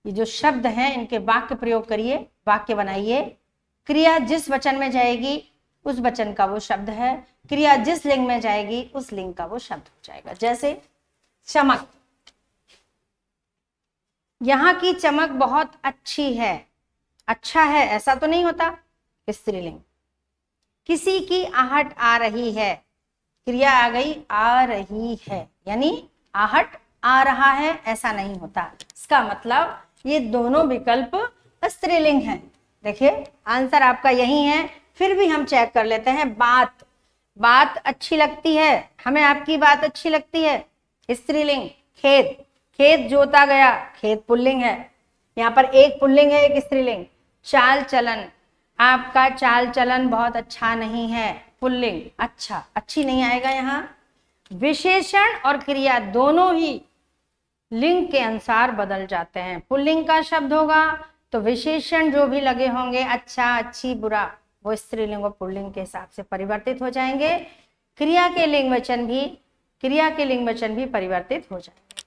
ये जो शब्द हैं इनके वाक्य प्रयोग करिए, वाक्य बनाइए। क्रिया जिस वचन में जाएगी उस वचन का वो शब्द है, क्रिया जिस लिंग में जाएगी उस लिंग का वो शब्द हो जाएगा। जैसे चमक, यहां की चमक बहुत अच्छी है, अच्छा है ऐसा तो नहीं होता, स्त्रीलिंग। किसी की आहट आ रही है, क्रिया आ गई आ रही है, यानी आहट आ रहा है ऐसा नहीं होता। इसका मतलब ये दोनों विकल्प स्त्रीलिंग हैं। देखिए आंसर आपका यही है। फिर भी हम चेक कर लेते हैं। बात, बात अच्छी लगती है, हमें आपकी बात अच्छी लगती है, स्त्रीलिंग। खेत, खेत जोता गया, खेत पुल्लिंग है, यहाँ पर एक पुल्लिंग है एक स्त्रीलिंग। चाल चलन, आपका चाल चलन बहुत अच्छा नहीं है, पुल्लिंग। अच्छा, अच्छी नहीं आएगा यहाँ। विशेषण और क्रिया दोनों ही लिंग के अनुसार बदल जाते हैं। पुल्लिंग का शब्द होगा तो विशेषण जो भी लगे होंगे, अच्छा, अच्छी, बुरा, वो स्त्रीलिंग और पुल्लिंग के हिसाब से परिवर्तित हो जाएंगे। क्रिया के लिंग वचन भी परिवर्तित हो जाएंगे।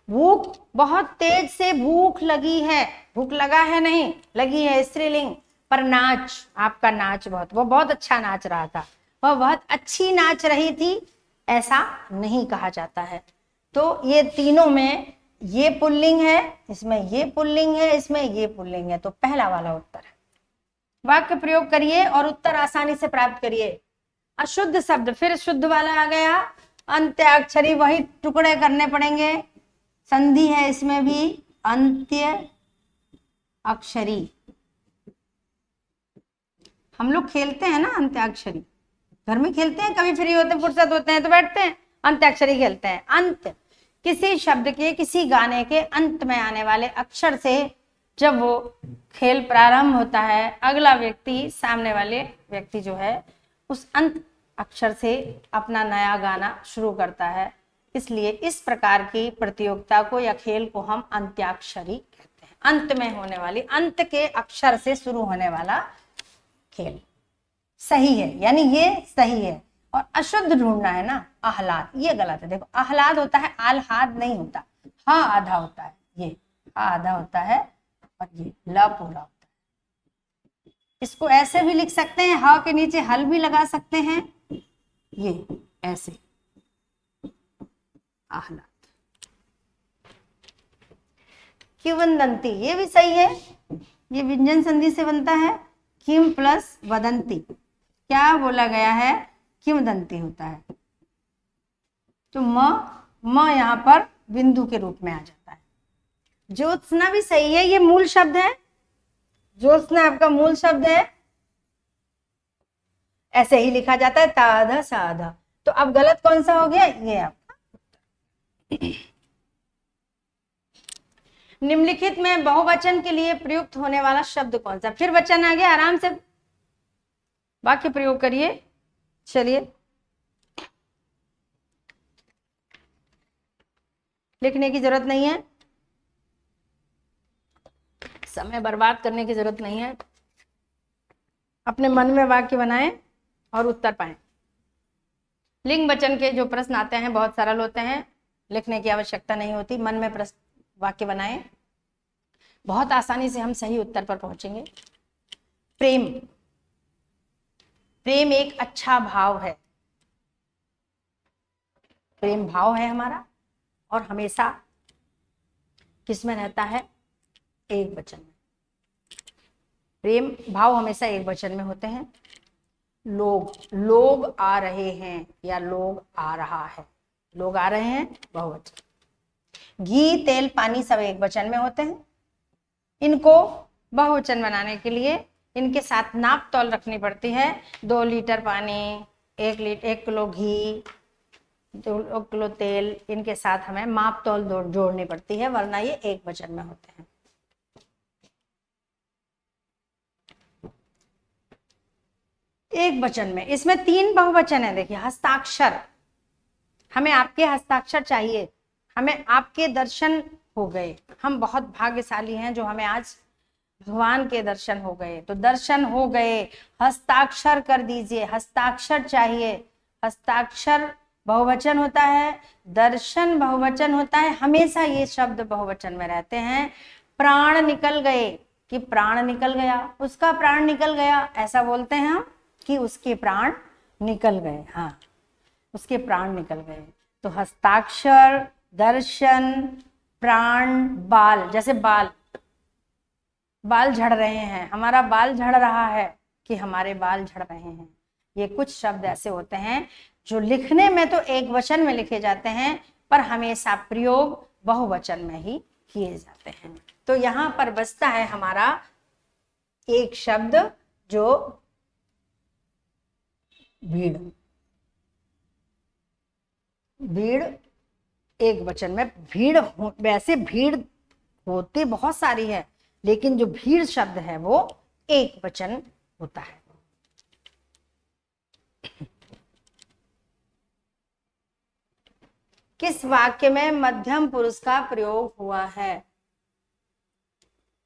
भूख, बहुत तेज से भूख लगी है, भूख लगा है नहीं, लगी है, स्त्रीलिंग। पर नाच, आपका नाच वो बहुत अच्छा नाच रहा था, वह बहुत अच्छी नाच रही थी, ऐसा नहीं कहा जाता है। तो ये तीनों में ये पुल्लिंग है, इसमें ये पुल्लिंग है, इसमें ये पुल्लिंग है, तो पहला वाला उत्तर है। वाक्य प्रयोग करिए और उत्तर आसानी से प्राप्त करिए। अशुद्ध शब्द, फिर शुद्ध वाला आ गया, अंत्याक्षरी, वही टुकड़े करने पड़ेंगे, संधि है इसमें भी, अंत्य अक्षरी। हम लोग खेलते हैं ना अंत्याक्षरी, घर में खेलते हैं, कभी फ्री होते फुर्सत होते हैं तो बैठते हैं अंत्याक्षरी खेलते हैं। अंत, किसी शब्द के, किसी गाने के अंत में आने वाले अक्षर से जब वो खेल प्रारंभ होता है, अगला व्यक्ति, सामने वाले व्यक्ति जो है, उस अंत अक्षर से अपना नया गाना शुरू करता है, इसलिए इस प्रकार की प्रतियोगिता को या खेल को हम अंत्याक्षरी कहते हैं। अंत में होने वाली, अंत के अक्षर से शुरू होने वाला खेल सही है, यानी ये सही है। और अशुद्ध ढूंढना है ना, आह्लाद, ये गलत है। देखो आह्लाद होता है, आह्लाद नहीं होता, हाँ आधा होता है, ये आधा होता है और ये ल पूरा होता है। इसको ऐसे भी लिख सकते हैं, हा के नीचे हल भी लगा सकते हैं, ये ऐसे, आह्लाद। किंवदंती, ये भी सही है, ये व्यंजन संधि से बनता है, किम प्लस वदंती, क्या बोला गया है, किंवदंती होता है। तो म यहां पर बिंदु के रूप में आ जाता है। ज्योत्सना भी सही है, ये मूल शब्द है, ज्योत्सना आपका मूल शब्द है, ऐसे ही लिखा जाता है, ताधा साधा। तो अब गलत कौन सा हो गया, ये आपका। निम्नलिखित में बहुवचन के लिए प्रयुक्त होने वाला शब्द कौन सा? फिर वचन आ गया, आराम से वाक्य प्रयोग करिए। चलिए लिखने की जरूरत नहीं है, समय बर्बाद करने की जरूरत नहीं है, अपने मन में वाक्य बनाएं और उत्तर पाएं। लिंग वचन के जो प्रश्न आते हैं बहुत सरल होते हैं, लिखने की आवश्यकता नहीं होती, मन में प्रश्न वाक्य बनाएं, बहुत आसानी से हम सही उत्तर पर पहुंचेंगे। प्रेम, प्रेम एक अच्छा भाव है, प्रेम भाव है हमारा, और हमेशा किसमें रहता है, एक वचन में। प्रेम भाव हमेशा एक वचन में होते हैं। लोग, लोग आ रहे हैं या लोग आ रहा है, लोग आ रहे हैं बहुवचन। घी, तेल, पानी सब एक वचन में होते हैं। इनको बहुवचन बनाने के लिए इनके साथ नाप तौल रखनी पड़ती है। 2 लीटर पानी, 1 किलो घी, 2 किलो तेल, इनके साथ हमें माप तौल जोड़नी पड़ती है, वरना ये एक वचन में होते हैं। एक वचन में इसमें 3 बहुवचन है। देखिए, हस्ताक्षर, हमें आपके हस्ताक्षर चाहिए, हमें आपके दर्शन हो गए। हम बहुत भाग्यशाली हैं जो हमें आज भगवान के दर्शन हो गए। तो दर्शन हो गए, हस्ताक्षर कर दीजिए, हस्ताक्षर चाहिए। हस्ताक्षर बहुवचन होता है, दर्शन बहुवचन होता है, हमेशा ये शब्द बहुवचन में रहते हैं। प्राण निकल गए, कि प्राण निकल गया, उसका प्राण निकल गया, ऐसा बोलते हैं हम कि उसके प्राण निकल गए। हाँ, उसके प्राण निकल गए। तो हस्ताक्षर, दर्शन, प्राण, बाल, जैसे बाल झड़ रहे हैं, हमारा बाल झड़ रहा है, कि हमारे बाल झड़ रहे हैं। ये कुछ शब्द ऐसे होते हैं जो लिखने में तो एक वचन में लिखे जाते हैं, पर हमेशा प्रयोग बहुवचन में ही किए जाते हैं। तो यहां पर बचता है हमारा एक शब्द, जो भीड़। भीड़ एक वचन में, वैसे भीड़ होती बहुत सारी है, लेकिन जो भीड़ शब्द है वो एक वचन होता है। किस वाक्य में मध्यम पुरुष का प्रयोग हुआ है?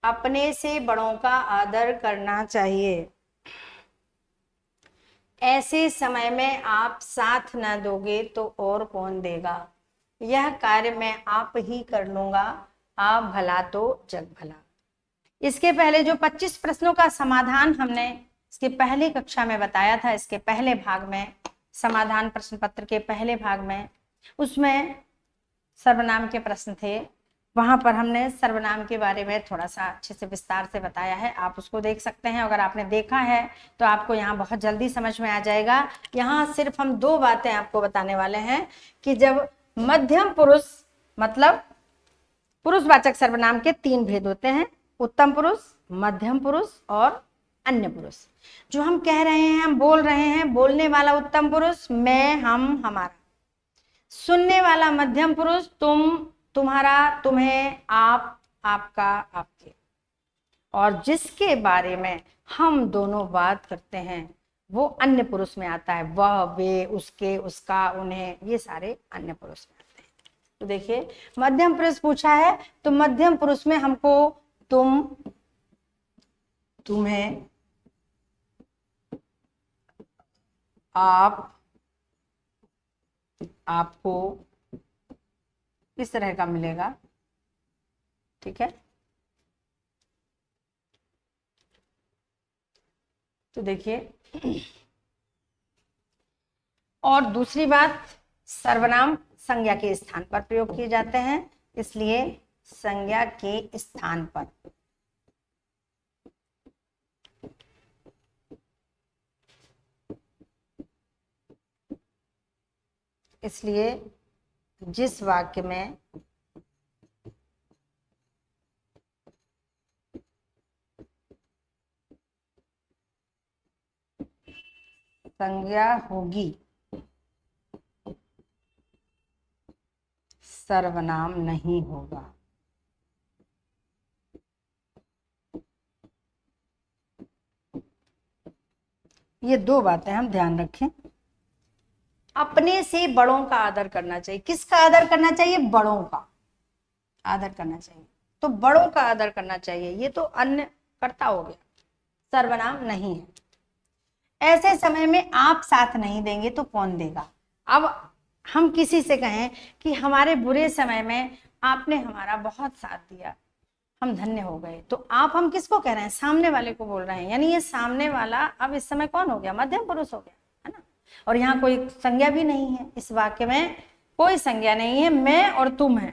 अपने से बड़ों का आदर करना चाहिए। ऐसे समय में आप साथ न दोगे तो और कौन देगा? यह कार्य मैं आप ही कर लूंगा, आप भला तो जग भला। इसके पहले जो 25 प्रश्नों का समाधान हमने इसके पहली कक्षा में बताया था, इसके पहले भाग में, समाधान प्रश्न पत्र के पहले भाग में, उसमें सर्वनाम के प्रश्न थे। वहां पर हमने सर्वनाम के बारे में थोड़ा सा अच्छे से विस्तार से बताया है, आप उसको देख सकते हैं। अगर आपने देखा है तो आपको यहाँ बहुत जल्दी समझ में आ जाएगा। यहाँ सिर्फ हम 2 बातें आपको बताने वाले हैं कि जब मध्यम पुरुष, मतलब पुरुषवाचक सर्वनाम के 3 भेद होते हैं, उत्तम पुरुष, मध्यम पुरुष और अन्य पुरुष। जो हम कह रहे हैं, हम बोल रहे हैं, बोलने वाला उत्तम पुरुष, मैं, हम, हमारा। सुनने वाला मध्यम पुरुष, तुम, तुम्हारा, तुम्हें, आप, आपका, आपके। और जिसके बारे में हम दोनों बात करते हैं वो अन्य पुरुष में आता है। वह, वे, उसके, उसका, उन्हें, ये सारे अन्य पुरुष में आते हैं। तो देखिए, मध्यम पुरुष पूछा है, तो मध्यम पुरुष में हमको तुम, तुम्हें, आप, आपको, इस तरह का मिलेगा। ठीक है, तो देखिए, और दूसरी बात, सर्वनाम संज्ञा के स्थान पर प्रयोग किए जाते हैं, इसलिए संज्ञा के स्थान पर। इसलिए जिस वाक्य में संज्ञा होगी, सर्वनाम नहीं होगा। ये 2 बातें हम ध्यान रखें। अपने से बड़ों का आदर करना चाहिए। किसका आदर करना चाहिए? बड़ों का आदर करना चाहिए। तो बड़ों का आदर करना चाहिए, ये तो अन्य कर्ता हो गया, सर्वनाम नहीं है। ऐसे समय में आप साथ नहीं देंगे तो कौन देगा? अब हम किसी से कहें कि हमारे बुरे समय में आपने हमारा बहुत साथ दिया, हम धन्य हो गए, तो आप, हम किसको कह रहे हैं? सामने वाले को बोल रहे हैं। यानी ये सामने वाला अब इस समय कौन हो गया? मध्यम पुरुष हो गया, है ना। और यहाँ कोई संज्ञा भी नहीं है, इस वाक्य में कोई संज्ञा नहीं है, मैं और तुम है,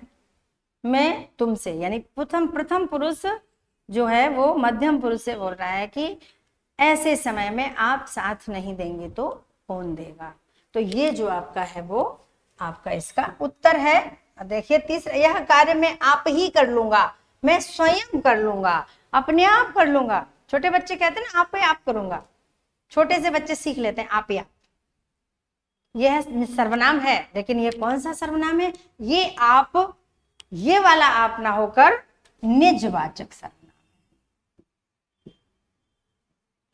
मैं तुमसे। यानी प्रथम पुरुष जो है वो मध्यम पुरुष से बोल रहा है कि ऐसे समय में आप साथ नहीं देंगे तो कौन देगा। तो ये जो आपका है वो आपका इसका उत्तर है। देखिए, तीसरा, यह कार्य मैं आप ही कर लूंगा, मैं स्वयं कर लूंगा, अपने आप कर लूंगा। छोटे बच्चे कहते हैं ना आप पे आप करूंगा, छोटे से बच्चे सीख लेते हैं आप पे आप। यह सर्वनाम है, लेकिन ये कौन सा सर्वनाम है? ये आप, ये वाला आप ना होकर निजवाचक सर्वनाम,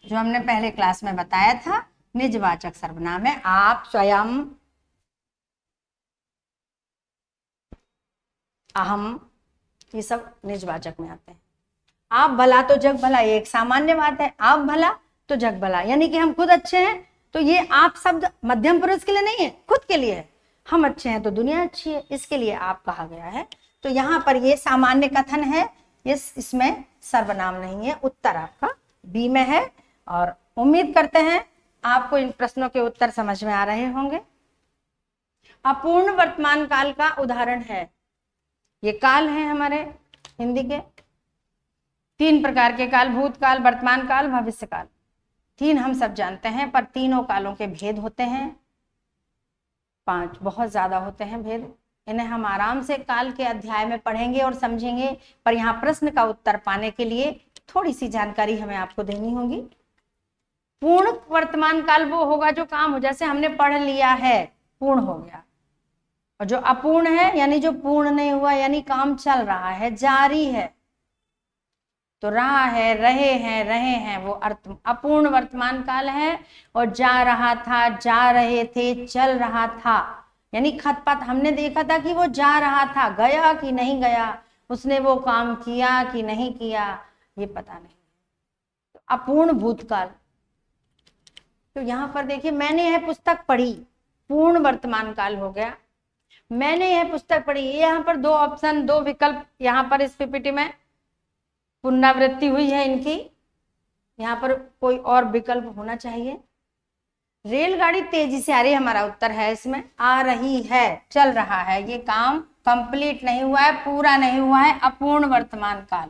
जो हमने पहले क्लास में बताया था, निजवाचक सर्वनाम है। आप, स्वयं, अहम, ये सब निजवाचक में आते हैं। आप भला तो जग भला, ये एक सामान्य बात है, आप भला तो जग भला, यानी कि हम खुद अच्छे हैं तो ये आप शब्द मध्यम पुरुष के लिए नहीं है, खुद के लिए है। हम अच्छे हैं तो दुनिया अच्छी है, इसके लिए आप कहा गया है। तो यहाँ पर ये सामान्य कथन है, इसमें सर्वनाम नहीं है। उत्तर आपका बी में है। और उम्मीद करते हैं आपको इन प्रश्नों के उत्तर समझ में आ रहे होंगे। अपूर्ण वर्तमान काल का उदाहरण है, ये काल है हमारे हिंदी के 3 प्रकार के काल, भूतकाल, वर्तमान काल, भविष्य काल। 3 हम सब जानते हैं, पर तीनों कालों के भेद होते हैं, 5 बहुत ज्यादा होते हैं भेद। इन्हें हम आराम से काल के अध्याय में पढ़ेंगे और समझेंगे, पर यहाँ प्रश्न का उत्तर पाने के लिए थोड़ी सी जानकारी हमें आपको देनी होगी। पूर्ण वर्तमान काल वो होगा जो काम हो, जैसे हमने पढ़ लिया है पूर्ण हो गया, और जो अपूर्ण है यानी जो पूर्ण नहीं हुआ, यानी काम चल रहा है, जारी है, तो रहा है, रहे हैं, वो अपूर्ण वर्तमान काल है। और जा रहा था, जा रहे थे, चल रहा था, यानी खतपथ, हमने देखा था कि वो जा रहा था, गया कि नहीं गया, उसने वो काम किया कि नहीं किया, ये पता नहीं। तो अपूर्ण भूतकाल, तो यहाँ पर देखिए मैंने यह पुस्तक पढ़ी, पूर्ण वर्तमान काल हो गया। मैंने यह पुस्तक पढ़ी, यहाँ पर 2 ऑप्शन, 2 विकल्प यहाँ पर इस पीपीटी में पुनरावृत्ति हुई है इनकी, यहाँ पर कोई और विकल्प होना चाहिए। रेलगाड़ी तेजी से आ रही है, हमारा उत्तर है इसमें। आ रही है, चल रहा है, ये काम कंप्लीट नहीं हुआ है, पूरा नहीं हुआ है, अपूर्ण वर्तमान काल।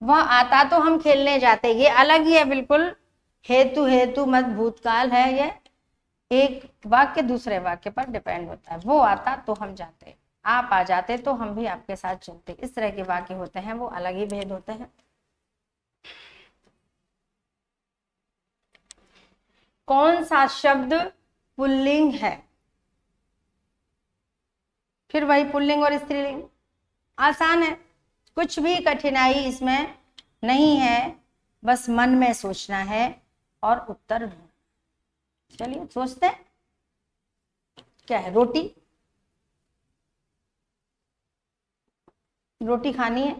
वह आता तो हम खेलने जाते, ये अलग ही है बिल्कुल, हेतु हेतु मत भूतकाल है, ये एक वाक्य दूसरे वाक्य पर डिपेंड होता है। वो आता तो हम जाते, आप आ जाते तो हम भी आपके साथ चलते, इस तरह के वाक्य होते हैं, वो अलग ही भेद होते हैं। कौन सा शब्द पुल्लिंग है? फिर वही पुल्लिंग और स्त्रीलिंग, आसान है, कुछ भी कठिनाई इसमें नहीं है, बस मन में सोचना है और उत्तर ढूंढना। चलिए सोचते हैं, क्या है? रोटी, रोटी खानी है,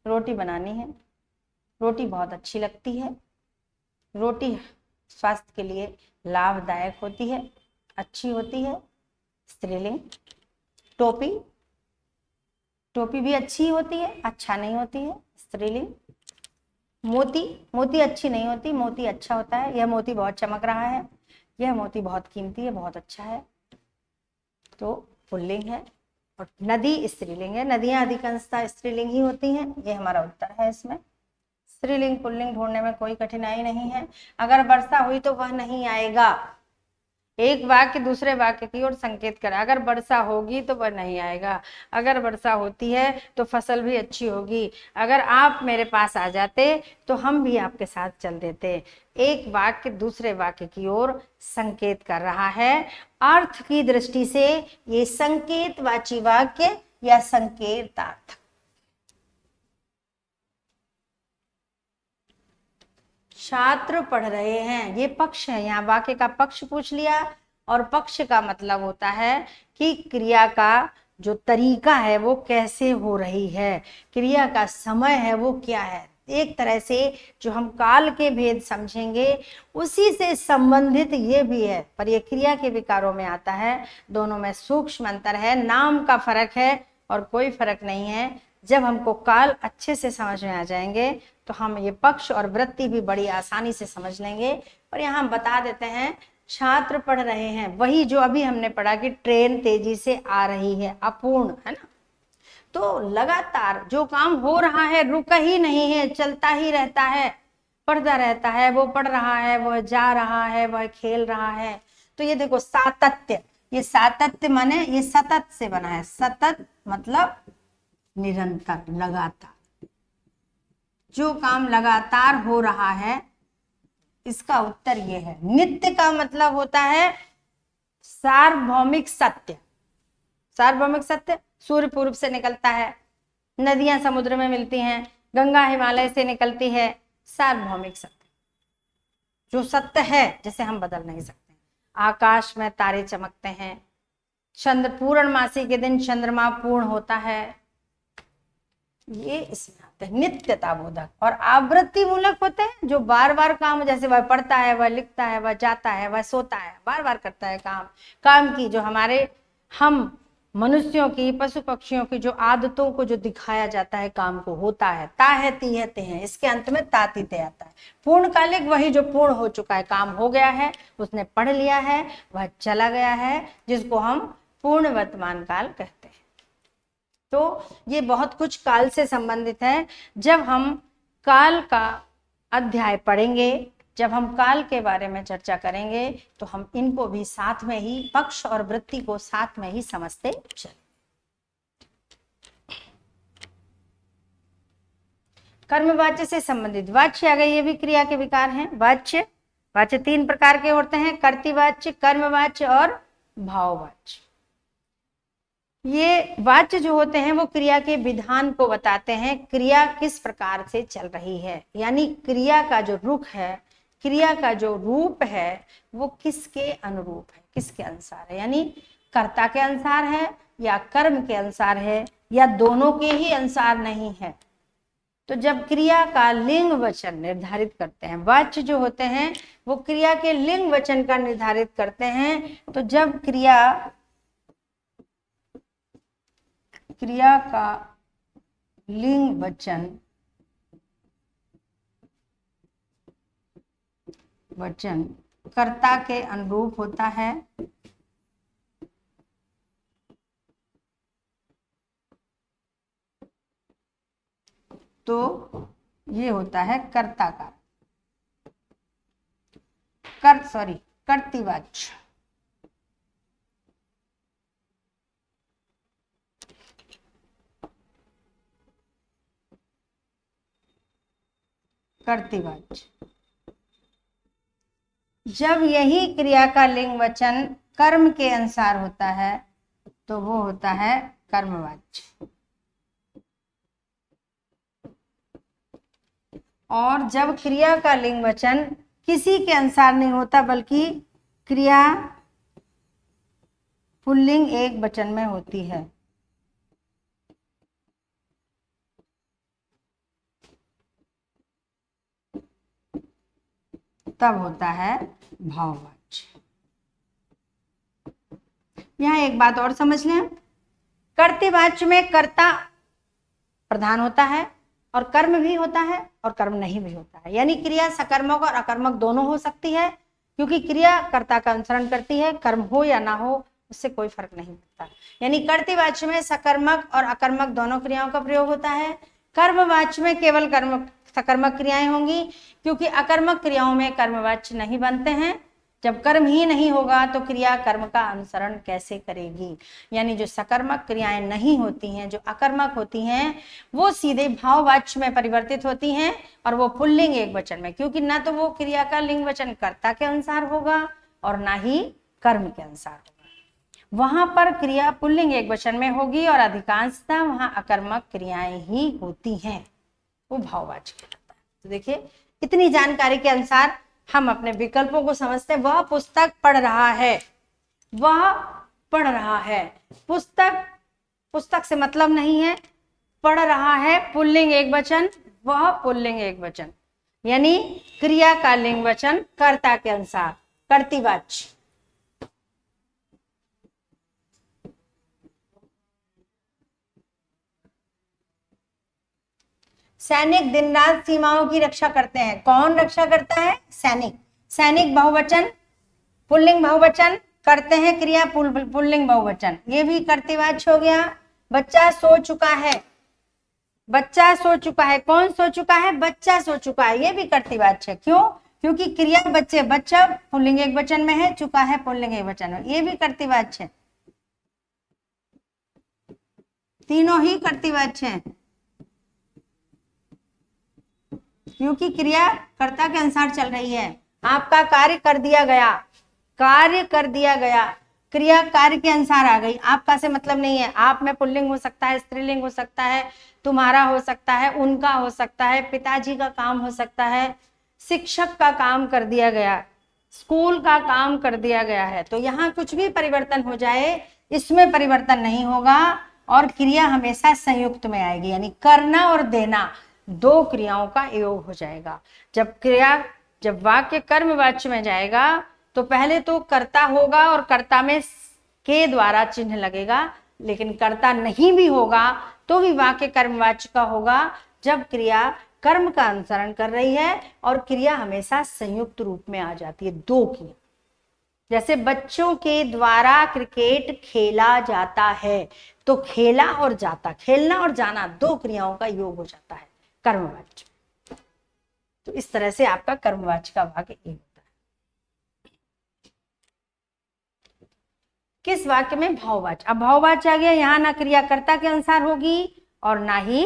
रोटी बनानी है, रोटी बहुत अच्छी लगती है, रोटी स्वास्थ्य के लिए लाभदायक होती है, अच्छी होती है, स्त्रीलिंग। टोपी, टोपी भी अच्छी होती है, अच्छा नहीं होती है, स्त्रीलिंग। मोती, मोती अच्छी नहीं होती, मोती अच्छा होता है, यह मोती बहुत चमक रहा है, यह मोती बहुत कीमती है, बहुत अच्छा है, तो पुल्लिंग है। और नदी स्त्रीलिंग है, नदियां अधिकांशतः स्त्रीलिंग ही होती हैं, ये हमारा उत्तर है इसमें। स्त्रीलिंग पुल्लिंग ढूंढने में कोई कठिनाई नहीं है। अगर वर्षा हुई तो वह नहीं आएगा, एक वाक्य दूसरे वाक्य की ओर संकेत करा, अगर वर्षा होगी तो वह नहीं आएगा, अगर वर्षा होती है तो फसल भी अच्छी होगी, अगर आप मेरे पास आ जाते तो हम भी आपके साथ चल देते। एक वाक्य दूसरे वाक्य की ओर संकेत कर रहा है। अर्थ की दृष्टि से ये संकेतवाची वाक्य या संकेतार्थ। छात्र पढ़ रहे हैं, ये पक्ष है, यहाँ वाक्य का पक्ष पूछ लिया, और पक्ष का मतलब होता है कि क्रिया का जो तरीका है वो कैसे हो रही है, क्रिया का समय है वो क्या है। एक तरह से जो हम काल के भेद समझेंगे उसी से संबंधित ये भी है, पर ये क्रिया के विकारों में आता है, दोनों में सूक्ष्म अंतर है, नाम का फर्क है और कोई फर्क नहीं है। जब हमको काल अच्छे से समझ में आ जाएंगे तो हम ये पक्ष और वृत्ति भी बड़ी आसानी से समझ लेंगे। और यहाँ हम बता देते हैं, छात्र पढ़ रहे हैं, वही जो अभी हमने पढ़ा कि ट्रेन तेजी से आ रही है, अपूर्ण है ना। तो लगातार जो काम हो रहा है रुका ही नहीं है, चलता ही रहता है, पढ़ता रहता है, वो पढ़ रहा है, वह जा रहा है, वह खेल रहा है। तो ये देखो सातत्य, ये सातत्य माने ये सतत से बना है, सतत मतलब निरंतर, लगातार। जो काम लगातार हो रहा है, इसका उत्तर ये है। नित्य का मतलब होता है सार्वभौमिक सत्य। सार्वभौमिक सत्य, सूर्य पूर्व से निकलता है, नदियां समुद्र में मिलती हैं, गंगा हिमालय से निकलती है। सार्वभौमिक सत्य, जो सत्य है जिसे हम बदल नहीं सकते। आकाश में तारे चमकते हैं, चंद्र पूर्णमासी के दिन चंद्रमा पूर्ण होता है, ये इसमें आते हैं। नित्यता बोधक और आवृत्ति मूलक होते हैं, जो बार बार काम, जैसे वह पढ़ता है, वह लिखता है, वह जाता है, वह सोता है, बार बार करता है काम की जो हमारे हम मनुष्यों की, पशु पक्षियों की जो आदतों को जो दिखाया जाता है काम को, होता है। ता है ती है ते हैं, इसके अंत में तातीते आता है। पूर्णकालिक वही जो पूर्ण हो चुका है, काम हो गया है, उसने पढ़ लिया है, वह चला गया है, जिसको हम पूर्ण वर्तमान काल कहते हैं। तो ये बहुत कुछ काल से संबंधित है। जब हम काल का अध्याय पढ़ेंगे, जब हम काल के बारे में चर्चा करेंगे, तो हम इनको भी साथ में ही, पक्ष और वृत्ति को साथ में ही समझते चलें। कर्मवाच्य से संबंधित वाच्य आ गए, ये भी क्रिया के विकार हैं। वाच्य 3 प्रकार के होते हैं, कर्तृवाच्य, कर्मवाच्य और भाववाच्य। ये वाच्य जो होते हैं वो क्रिया के विधान को बताते हैं, क्रिया किस प्रकार से चल रही है, यानी क्रिया का जो रुख है, क्रिया का जो रूप है, वो किसके अनुरूप है, किसके अनुसार है, यानी कर्ता के अनुसार है या कर्म के अनुसार है या दोनों के ही अनुसार नहीं है। तो जब क्रिया का लिंग वचन निर्धारित करते हैं, वाच्य जो होते हैं वो क्रिया के लिंग वचन का निर्धारित करते हैं। तो जब क्रिया का लिंग वचन कर्ता के अनुरूप होता है, तो ये होता है कर्ता का कर्तृवाच्य। कर्तृवाच्य। जब यही क्रिया का लिंग वचन कर्म के अनुसार होता है तो वो होता है कर्मवाच्य। और जब क्रिया का लिंग वचन किसी के अनुसार नहीं होता बल्कि क्रिया पुल्लिंग एक वचन में होती है, तब होता है भाववाच्य। यहां एक बात और समझ लें, कर्तृवाच्य में कर्ता प्रधान होता है और कर्म भी होता है और कर्म नहीं भी होता है, यानी क्रिया सकर्मक और अकर्मक दोनों हो सकती है, क्योंकि क्रिया कर्ता का अनुसरण करती है, कर्म हो या ना हो उससे कोई फर्क नहीं पड़ता। यानी कर्तृवाच्य में सकर्मक और अकर्मक दोनों क्रियाओं का प्रयोग होता है, कर्मवाच्य में केवल सकर्मक क्रियाएं होंगी, क्योंकि अकर्मक क्रियाओं में कर्मवाच्य नहीं बनते हैं। जब कर्म ही नहीं होगा तो क्रिया कर्म का अनुसरण कैसे करेगी, यानी जो सकर्मक क्रियाएं नहीं होती हैं, जो अकर्मक होती हैं, वो सीधे भाववाच्य में परिवर्तित होती हैं और वो पुल्लिंग एक वचन में, क्योंकि ना तो वो क्रिया का लिंग वचन कर्ता के अनुसार होगा और ना ही कर्म के अनुसार होगा। वहां पर क्रिया पुल्लिंग एक वचन में होगी और अधिकांशतः वहां अकर्मक क्रियाएं ही होती हैं, वो भाववाच्य कहलाता है। तो देखिए, इतनी जानकारी के अनुसार हम अपने विकल्पों को समझते हैं। वह पुस्तक पढ़ रहा है, वह पढ़ रहा है, पुस्तक से मतलब नहीं है, पढ़ रहा है पुल्लिंग एक वचन, वह पुल्लिंग एक वचन, यानी क्रिया का लिंग वचन कर्ता के अनुसार, कर्तृवाच्य। सैनिक दिन रात सीमाओं की रक्षा करते हैं। कौन रक्षा करता है? सैनिक। सैनिक बहुवचन, पुल्लिंग बहुवचन, करते हैं क्रिया पुल्लिंग बहुवचन, ये भी कर्तृवाच्य हो गया। बच्चा सो चुका है, बच्चा सो चुका है, कौन सो चुका है? बच्चा सो चुका है, ये भी कर्तृवाच्य है। क्यों? क्योंकि क्रिया बच्चे, बच्चा पुल्लिंग एक वचन में है, चुका है पुल्लिंग एक वचन में, ये भी कर्तृवाच्य है। तीनों ही कर्तृवाच्य हैं। क्योंकि क्रिया कर्ता के अनुसार चल रही है। आपका कार्य कर दिया गया, कार्य कर दिया गया, क्रिया कार्य के अनुसार आ गई। आपका से मतलब नहीं है। आप में पुल्लिंग हो सकता है, स्त्रीलिंग हो सकता है, तुम्हारा हो सकता है, उनका हो सकता है, पिताजी का काम हो सकता है, शिक्षक का काम कर दिया गया, स्कूल का काम कर दिया गया है। तो यहाँ कुछ भी परिवर्तन हो जाए, इसमें परिवर्तन नहीं होगा और क्रिया हमेशा संयुक्त में आएगी, यानी करना और देना दो क्रियाओं का योग हो जाएगा। जब वाक्य कर्मवाच्य में जाएगा तो पहले तो कर्ता होगा और कर्ता में के द्वारा चिन्ह लगेगा, लेकिन कर्ता नहीं भी होगा तो भी वाक्य कर्मवाच्य का होगा जब क्रिया कर्म का अनुसरण कर रही है और क्रिया हमेशा संयुक्त रूप में आ जाती है, दो क्रिया। जैसे बच्चों के द्वारा क्रिकेट खेला जाता है, तो खेला और जाता, खेलना और जाना दो क्रियाओं का योग हो जाता है कर्मवाच्य। तो इस तरह से आपका कर्मवाच्य का भाग एक होता है। किस वाक्य में भाववाच्य? अब भाववाच्य आ गया, यहां ना क्रिया कर्ता के अनुसार होगी और ना ही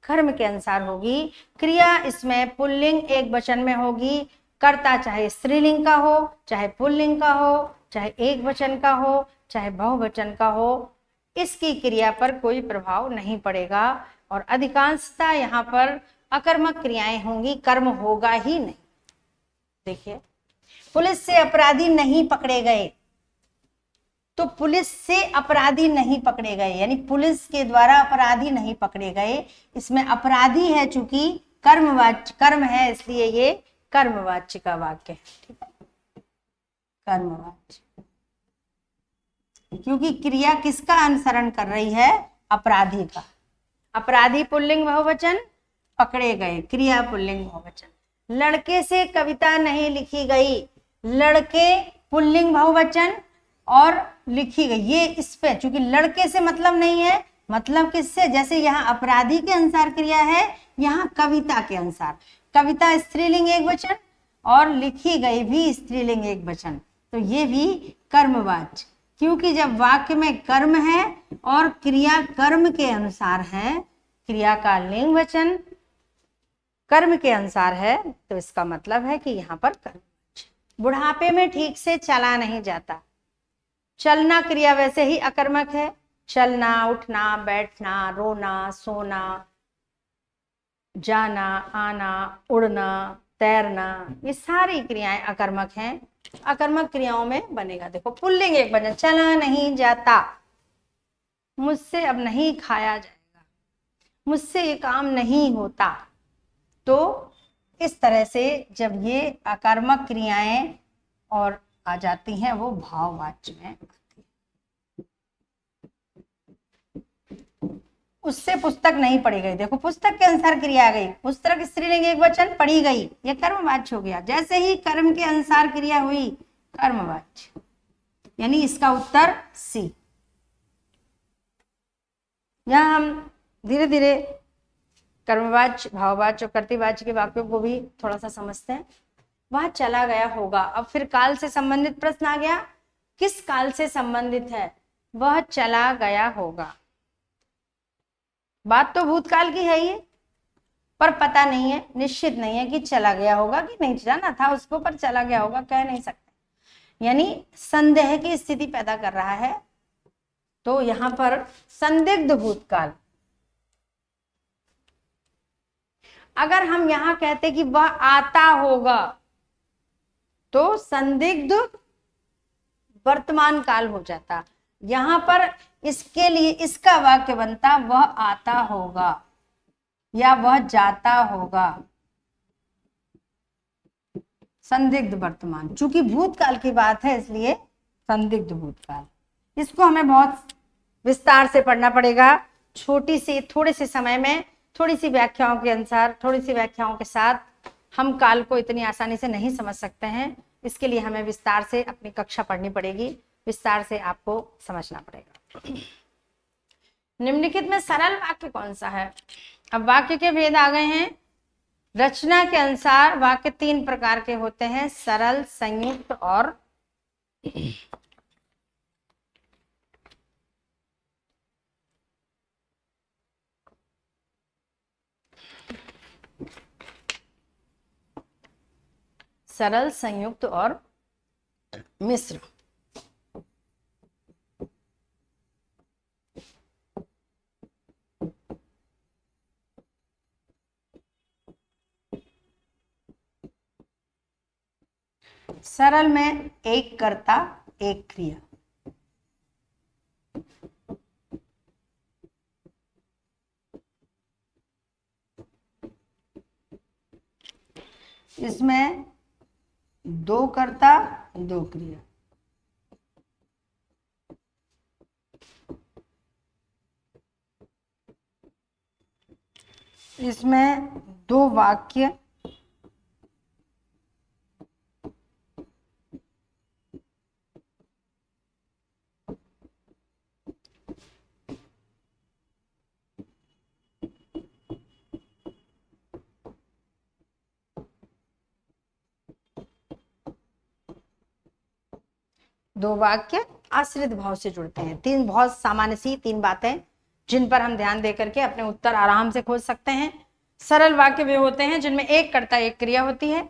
कर्म के अनुसार होगी। क्रिया इसमें पुल्लिंग एक वचन में होगी, कर्ता चाहे स्त्रीलिंग का हो, चाहे पुल्लिंग का हो, चाहे एक वचन का हो, चाहे बहुवचन का हो, इसकी क्रिया पर कोई प्रभाव नहीं पड़ेगा और अधिकांशतः यहाँ पर अकर्मक क्रियाएं होंगी, कर्म होगा ही नहीं। देखिए, पुलिस से अपराधी नहीं पकड़े गए, तो पुलिस से अपराधी नहीं पकड़े गए, यानी पुलिस के द्वारा अपराधी नहीं पकड़े गए। इसमें अपराधी है, चूंकि कर्मवाच्य कर्म है, इसलिए ये कर्मवाच्य का वाक्य है। ठीक है, कर्मवाच्य, क्योंकि क्रिया किसका अनुसरण कर रही है? अपराधी का। अपराधी पुल्लिंग बहुवचन, पकड़े गए क्रिया पुल्लिंग बहुवचन। लड़के से कविता नहीं लिखी गई, लड़के पुल्लिंग बहुवचन और लिखी गई, ये इस पे, चूंकि लड़के से मतलब नहीं है, मतलब किससे? जैसे यहाँ अपराधी के अनुसार क्रिया है, यहाँ कविता के अनुसार। कविता स्त्रीलिंग एक वचन और लिखी गई भी स्त्रीलिंग एक वचन, तो ये भी कर्मवाच्य, क्योंकि जब वाक्य में कर्म है और क्रिया कर्म के अनुसार है, क्रिया का लिंग वचन कर्म के अनुसार है, तो इसका मतलब है कि यहाँ पर कर्म। बुढ़ापे में ठीक से चला नहीं जाता, चलना क्रिया वैसे ही अकर्मक है। चलना, उठना, बैठना, रोना, सोना, जाना, आना, उड़ना, तैरना, ये सारी क्रियाएं अकर्मक हैं। अकर्मक क्रियाओं में बनेगा, देखो पुल्लिंग एक वचन, चला नहीं जाता, मुझसे अब नहीं खाया जाएगा, मुझसे ये काम नहीं होता। तो इस तरह से जब ये अकर्मक क्रियाएं और आ जाती हैं, वो भाववाच्य में आती है। उससे पुस्तक नहीं पढ़ी गई, देखो पुस्तक के अनुसार क्रिया आ गई, पुस्तक स्त्रीलिंग एक वचन, पढ़ी गई, ये कर्मवाच्य हो गया। जैसे ही कर्म के अनुसार क्रिया हुई, कर्मवाच्य, यानी इसका उत्तर सी। यहां हम धीरे धीरे कर्मवाच्य, भाववाच्य और कर्तृवाच्य के वाक्यों को भी थोड़ा सा समझते हैं। वह चला गया होगा, अब फिर काल से संबंधित प्रश्न आ गया, किस काल से संबंधित है? वह चला गया होगा, बात तो भूतकाल की है ये, पर पता नहीं है, निश्चित नहीं है कि चला गया होगा कि नहीं जाना था उसको, पर चला गया होगा कह नहीं सकते, यानी संदेह की स्थिति पैदा कर रहा है। तो यहां पर संदिग्ध भूतकाल, अगर हम यहां कहते कि वह आता होगा, तो संदिग्ध वर्तमान काल हो जाता। यहां पर इसके लिए इसका वाक्य बनता, वह आता होगा या वह जाता होगा। संदिग्ध वर्तमान, चूंकि भूतकाल की बात है इसलिए संदिग्ध भूतकाल। इसको हमें बहुत विस्तार से पढ़ना पड़ेगा, छोटी सी थोड़े से समय में, थोड़ी सी व्याख्याओं के अनुसार, थोड़ी सी व्याख्याओं के साथ हम काल को इतनी आसानी से नहीं समझ सकते हैं। इसके लिए हमें विस्तार से अपनी कक्षा पढ़नी पड़ेगी, विस्तार से आपको समझना पड़ेगा। निम्नलिखित में सरल वाक्य कौन सा है? अब वाक्य के भेद आ गए हैं। रचना के अनुसार वाक्य तीन प्रकार के होते हैं, सरल, संयुक्त और सरल, संयुक्त और मिश्र। सरल में एक कर्ता एक क्रिया, इसमें दो कर्ता दो क्रिया, इसमें दो वाक्य, दो वाक्य आश्रित भाव से जुड़ते हैं। तीन बहुत सामान्य सी तीन बातें जिन पर हम ध्यान देकर के अपने उत्तर आराम से खोज सकते हैं। सरल वाक्य वे होते हैं जिनमें एक कर्ता एक क्रिया होती है।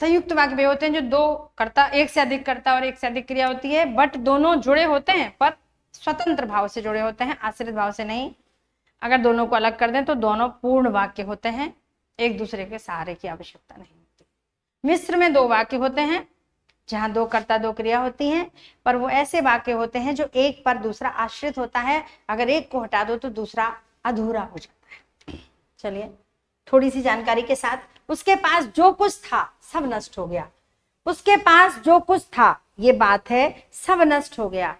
संयुक्त वाक्य वे होते हैं जो दो कर्ता, एक से अधिक कर्ता और एक से अधिक क्रिया होती है, बट दोनों जुड़े होते हैं पर स्वतंत्र भाव से जुड़े होते हैं, आश्रित भाव से नहीं। अगर दोनों को अलग कर दें तो दोनों पूर्ण वाक्य होते हैं, एक दूसरे के सहारे की आवश्यकता नहीं होती। मिश्र में दो वाक्य होते हैं जहां दो कर्ता दो क्रिया होती हैं, पर वो ऐसे वाक्य होते हैं जो एक पर दूसरा आश्रित होता है। अगर एक को हटा दो तो दूसरा अधूरा हो जाता है। चलिए थोड़ी सी जानकारी के साथ, उसके पास जो कुछ था सब नष्ट हो गया। उसके पास जो कुछ था, ये बात है, सब नष्ट हो गया।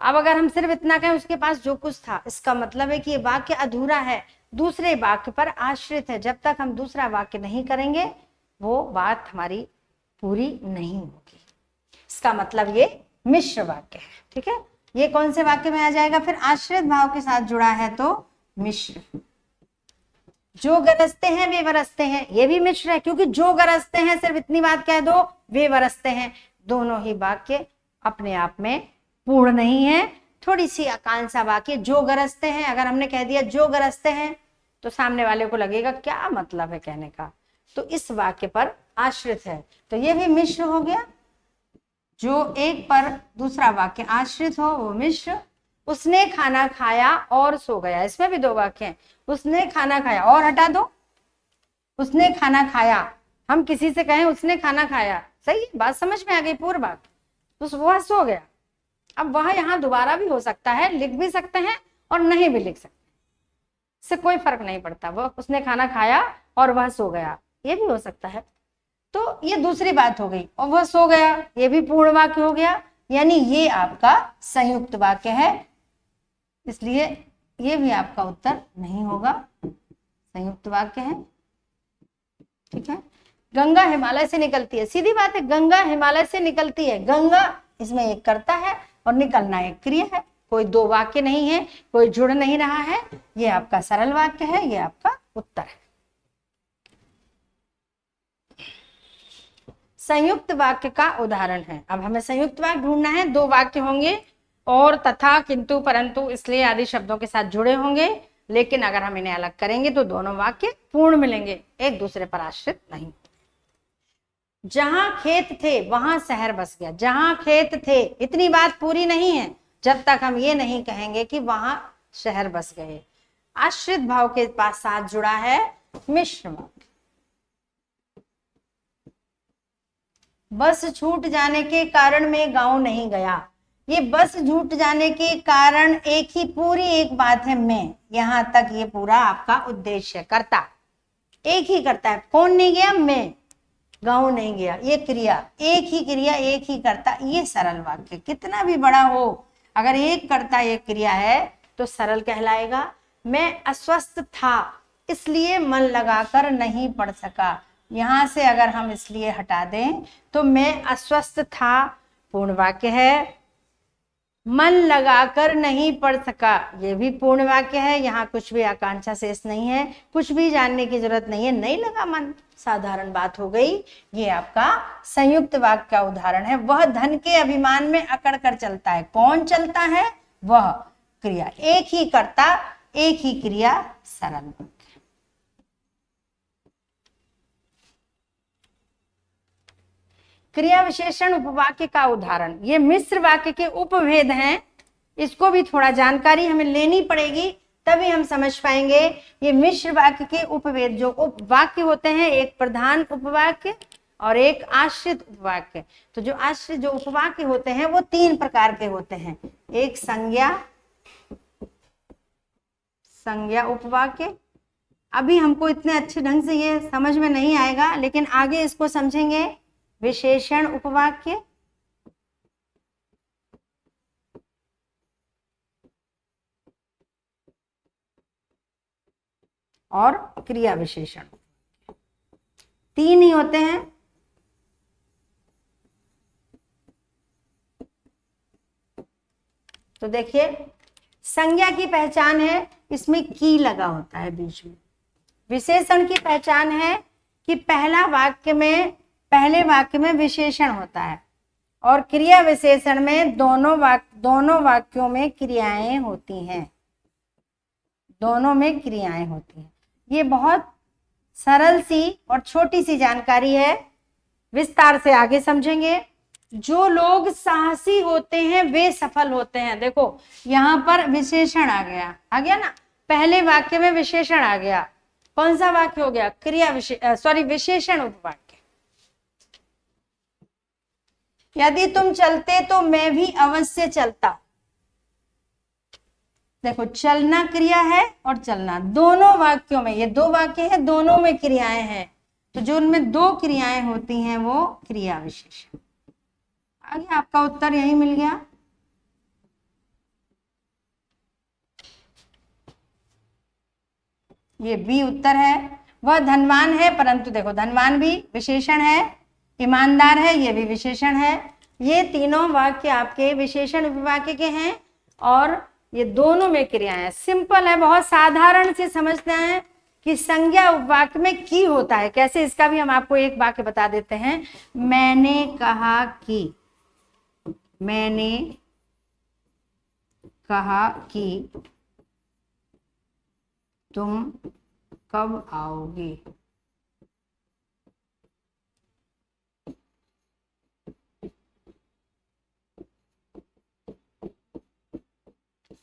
अब अगर हम सिर्फ इतना कहें उसके पास जो कुछ था, इसका मतलब है कि ये वाक्य अधूरा है, दूसरे वाक्य पर आश्रित है। जब तक हम दूसरा वाक्य नहीं करेंगे वो बात हमारी पूरी नहीं होगी। इसका मतलब ये मिश्र वाक्य है। ठीक है, ये कौन से वाक्य में आ जाएगा फिर? आश्रित भाव के साथ जुड़ा है तो मिश्र। जो गरजते हैं वे बरसते हैं, ये भी मिश्र है, क्योंकि जो गरजते हैं सिर्फ इतनी बात कह दो, वे बरसते हैं, दोनों ही वाक्य अपने आप में पूर्ण नहीं है। थोड़ी सी आकांक्षा वाक्य, जो गरजते हैं, अगर हमने कह दिया जो गरजते हैं तो सामने वाले को लगेगा क्या मतलब है कहने का, तो इस वाक्य पर आश्रित है, तो ये भी मिश्र हो गया। जो एक पर दूसरा वाक्य आश्रित हो वो मिश्र। उसने खाना खाया और सो गया, इसमें भी दो वाक्य हैं। उसने खाना खाया, और हटा दो, उसने खाना खाया। हम किसी से कहें उसने खाना खाया, सही है, बात समझ में आ गई, पूर्व वाक्य। तो वह सो गया, अब वह यहाँ दोबारा भी हो सकता है, लिख भी सकते हैं और नहीं भी लिख सकते, इससे कोई फर्क नहीं पड़ता। वह उसने खाना खाया और वह सो गया, ये भी हो सकता है। तो ये दूसरी बात हो गई। और वह सो गया, ये भी पूर्ण वाक्य हो गया, यानी ये आपका संयुक्त वाक्य है, इसलिए ये भी आपका उत्तर नहीं होगा, संयुक्त वाक्य है। ठीक है, गंगा हिमालय से निकलती है, सीधी बात है, गंगा हिमालय से निकलती है। गंगा, इसमें एक कर्ता है और निकलना एक क्रिया है, कोई दो वाक्य नहीं है, कोई जुड़ नहीं रहा है, ये आपका सरल वाक्य है, ये आपका उत्तर है। संयुक्त वाक्य का उदाहरण है, अब हमें संयुक्त वाक्य ढूंढना है। दो वाक्य होंगे और, तथा, किंतु, परंतु, इसलिए आदि शब्दों के साथ जुड़े होंगे, लेकिन अगर हम इन्हें अलग करेंगे तो दोनों वाक्य पूर्ण मिलेंगे, एक दूसरे पर आश्रित नहीं। जहां खेत थे वहां शहर बस गया, जहां खेत थे, इतनी बात पूरी नहीं है जब तक हम ये नहीं कहेंगे कि वहां शहर बस गए। आश्रित भाव के पास साथ जुड़ा है मिश्र वाक्य। बस छूट जाने के कारण मैं गांव नहीं गया, ये बस छूट जाने के कारण एक ही पूरी एक बात है, मैं, यहां तक ये पूरा आपका उद्देश्य। करता एक ही करता है, कौन नहीं गया? मैं, गांव नहीं गया, ये क्रिया, एक ही क्रिया एक ही करता, ये सरल वाक्य। कितना भी बड़ा हो, अगर एक करता एक क्रिया है तो सरल कहलाएगा। मैं अस्वस्थ था इसलिए मन लगाकर नहीं पढ़ सका, यहां से अगर हम इसलिए हटा दें तो मैं अस्वस्थ था पूर्ण वाक्य है। मन लगाकर नहीं पढ़ सका, ये भी पूर्ण वाक्य है, यहाँ कुछ भी आकांक्षा शेष नहीं है, कुछ भी जानने की जरूरत नहीं है, नहीं लगा मन, साधारण बात हो गई। ये आपका संयुक्त वाक्य का उदाहरण है। वह धन के अभिमान में अकड़ कर चलता है, कौन चलता है? वह, क्रिया, एक ही कर्ता एक ही क्रिया, सरल वाक्य। क्रिया विशेषण उपवाक्य का उदाहरण, ये मिश्र वाक्य के उपभेद हैं, इसको भी थोड़ा जानकारी हमें लेनी पड़ेगी, तभी हम समझ पाएंगे। ये मिश्र वाक्य के उपभेद, जो उपवाक्य होते हैं, एक प्रधान उपवाक्य और एक आश्रित उपवाक्य। तो जो आश्रित जो उपवाक्य होते हैं वो 3 प्रकार के होते हैं। एक संज्ञा उपवाक्य, अभी हमको इतने अच्छे ढंग से ये समझ में नहीं आएगा, लेकिन आगे इसको समझेंगे। विशेषण उपवाक्य और क्रिया विशेषण, 3 ही होते हैं। तो देखिए, संज्ञा की पहचान है, इसमें की लगा होता है बीच में। विशेषण की पहचान है कि पहले वाक्य में विशेषण होता है, और क्रिया विशेषण में दोनों वाक्यों में क्रियाएं होती हैं, दोनों में क्रियाएं होती हैं। ये बहुत सरल सी और छोटी सी जानकारी है, विस्तार से आगे समझेंगे। जो लोग साहसी होते हैं वे सफल होते हैं। देखो यहाँ पर विशेषण आ गया ना, पहले वाक्य में विशेषण आ गया। कौन सा वाक्य हो गया? विशेषण उपवाक्य। यदि तुम चलते तो मैं भी अवश्य चलता। देखो, चलना क्रिया है और चलना, दोनों वाक्यों में, ये 2 वाक्य हैं, दोनों में क्रियाएं हैं। तो जो उनमें 2 क्रियाएं होती हैं वो क्रिया विशेषण। आगे आपका उत्तर यही मिल गया। ये बी उत्तर है। वह धनवान है, परंतु देखो धनवान भी विशेषण है, ईमानदार है, ये भी विशेषण है। ये तीनों वाक्य आपके विशेषण उपवाक्य के हैं, और ये दोनों में क्रियाएं। सिंपल है, बहुत साधारण से समझते हैं कि संज्ञा उपवाक्य में की होता है कैसे। इसका भी हम आपको एक वाक्य बता देते हैं। मैंने कहा कि तुम कब आओगे।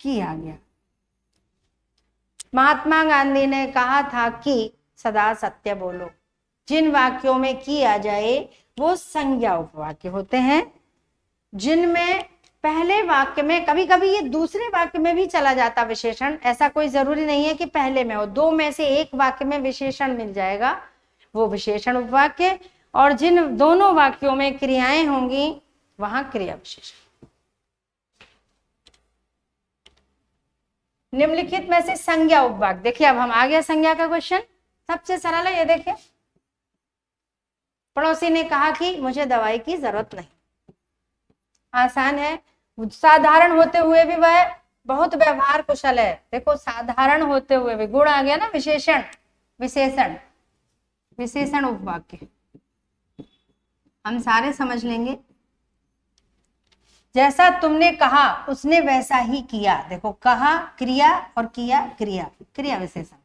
की आ गया। महात्मा गांधी ने कहा था कि सदा सत्य बोलो। जिन वाक्यों में की आ जाए वो संज्ञा उपवाक्य होते हैं, जिनमें पहले वाक्य में, कभी कभी ये दूसरे वाक्य में भी चला जाता विशेषण, ऐसा कोई जरूरी नहीं है कि पहले में हो, 2 में से एक वाक्य में विशेषण मिल जाएगा, वो विशेषण उपवाक्य। और जिन दोनों वाक्यों में क्रियाएं होंगी वहां क्रिया विशेषण। निम्नलिखित में से संज्ञा उपवाक्य, देखिए अब हम आ गया संज्ञा का क्वेश्चन, सबसे सरल है ये। देखिए, पड़ोसी ने कहा कि मुझे दवाई की जरूरत नहीं। आसान है, साधारण होते हुए भी वह बहुत व्यवहार कुशल है। देखो, साधारण होते हुए भी गुण आ गया ना, विशेषण उपवाक्य हम सारे समझ लेंगे। जैसा तुमने कहा उसने वैसा ही किया। देखो, कहा क्रिया और किया क्रिया विशेषण।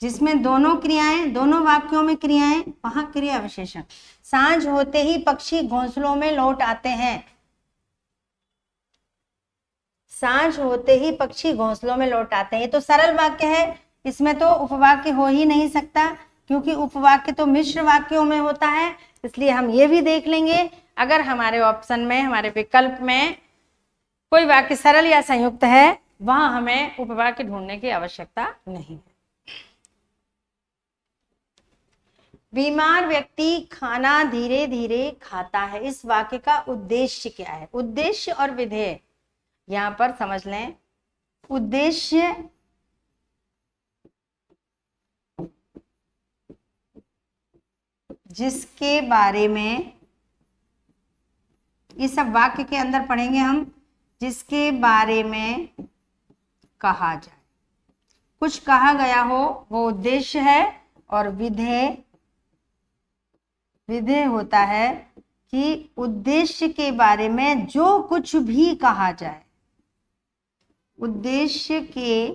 जिसमें दोनों वाक्यों में क्रियाएं, वहां क्रिया विशेषण। सांझ होते ही पक्षी घोंसलों में लौट आते हैं। सांझ होते ही पक्षी घोंसलों में लौट आते हैं, ये तो सरल वाक्य है, इसमें तो उपवाक्य हो ही नहीं सकता, क्योंकि उपवाक्य तो मिश्र वाक्यों में होता है। इसलिए हम ये भी देख लेंगे, अगर हमारे ऑप्शन में, हमारे विकल्प में कोई वाक्य सरल या संयुक्त है, वहां हमें उपवाक्य ढूंढने की आवश्यकता नहीं है। बीमार व्यक्ति खाना धीरे धीरे खाता है। इस वाक्य का उद्देश्य क्या है? उद्देश्य और विधेय यहां पर समझ लें। उद्देश्य जिसके बारे में, इस सब वाक्य के अंदर पढ़ेंगे हम, जिसके बारे में कहा जाए, कुछ कहा गया हो, वो उद्देश्य है। और विधेय होता है कि उद्देश्य के बारे में जो कुछ भी कहा जाए, उद्देश्य के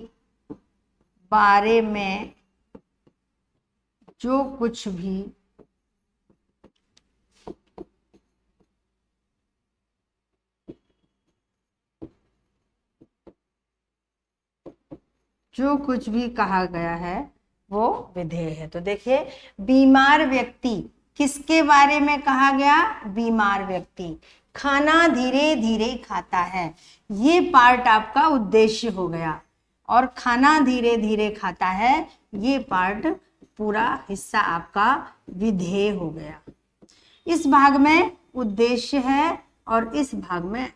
बारे में जो कुछ भी कहा गया है वो विधेय है। तो देखिए, बीमार व्यक्ति, किसके बारे में कहा गया? बीमार व्यक्ति खाना धीरे धीरे खाता है, ये पार्ट आपका उद्देश्य हो गया। और खाना धीरे धीरे खाता है, ये पार्ट पूरा हिस्सा आपका विधेय हो गया। इस भाग में उद्देश्य है और इस भाग में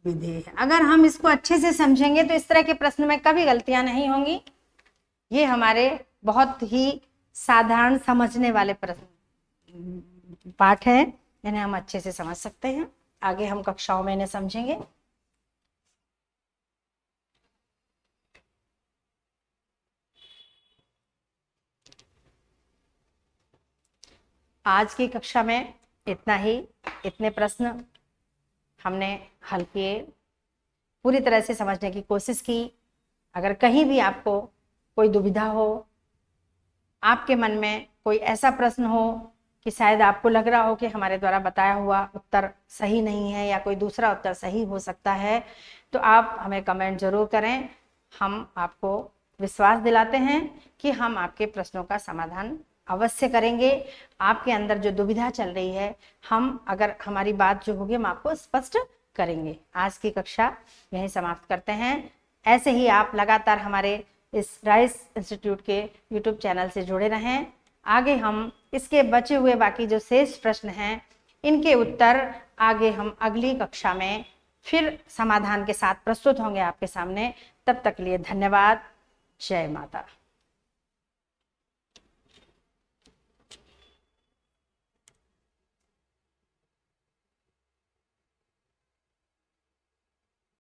विधेय है। अगर हम इसको अच्छे से समझेंगे तो इस तरह के प्रश्न में कभी गलतियां नहीं होंगी। ये हमारे बहुत ही साधारण समझने वाले प्रश्न पाठ है, इन्हें हम अच्छे से समझ सकते हैं। आगे हम कक्षाओं में इन्हें समझेंगे। आज की कक्षा में इतना ही, इतने प्रश्न हमने हल किए, पूरी तरह से समझने की कोशिश की। अगर कहीं भी आपको कोई दुविधा हो, आपके मन में कोई ऐसा प्रश्न हो कि शायद आपको लग रहा हो कि हमारे द्वारा बताया हुआ उत्तर सही नहीं है या कोई दूसरा उत्तर सही हो सकता है, तो आप हमें कमेंट जरूर करें। हम आपको विश्वास दिलाते हैं कि हम आपके प्रश्नों का समाधान अवश्य करेंगे। आपके अंदर जो दुविधा चल रही है, हम अगर हमारी बात जो होगी हम आपको स्पष्ट करेंगे। आज की कक्षा यहीं समाप्त करते हैं। ऐसे ही आप लगातार हमारे इस राइस इंस्टीट्यूट के यूट्यूब चैनल से जुड़े रहें। आगे हम इसके बचे हुए बाकी जो शेष प्रश्न हैं, इनके उत्तर आगे हम अगली कक्षा में फिर समाधान के साथ प्रस्तुत होंगे आपके सामने। तब तक के लिए धन्यवाद। जय माता।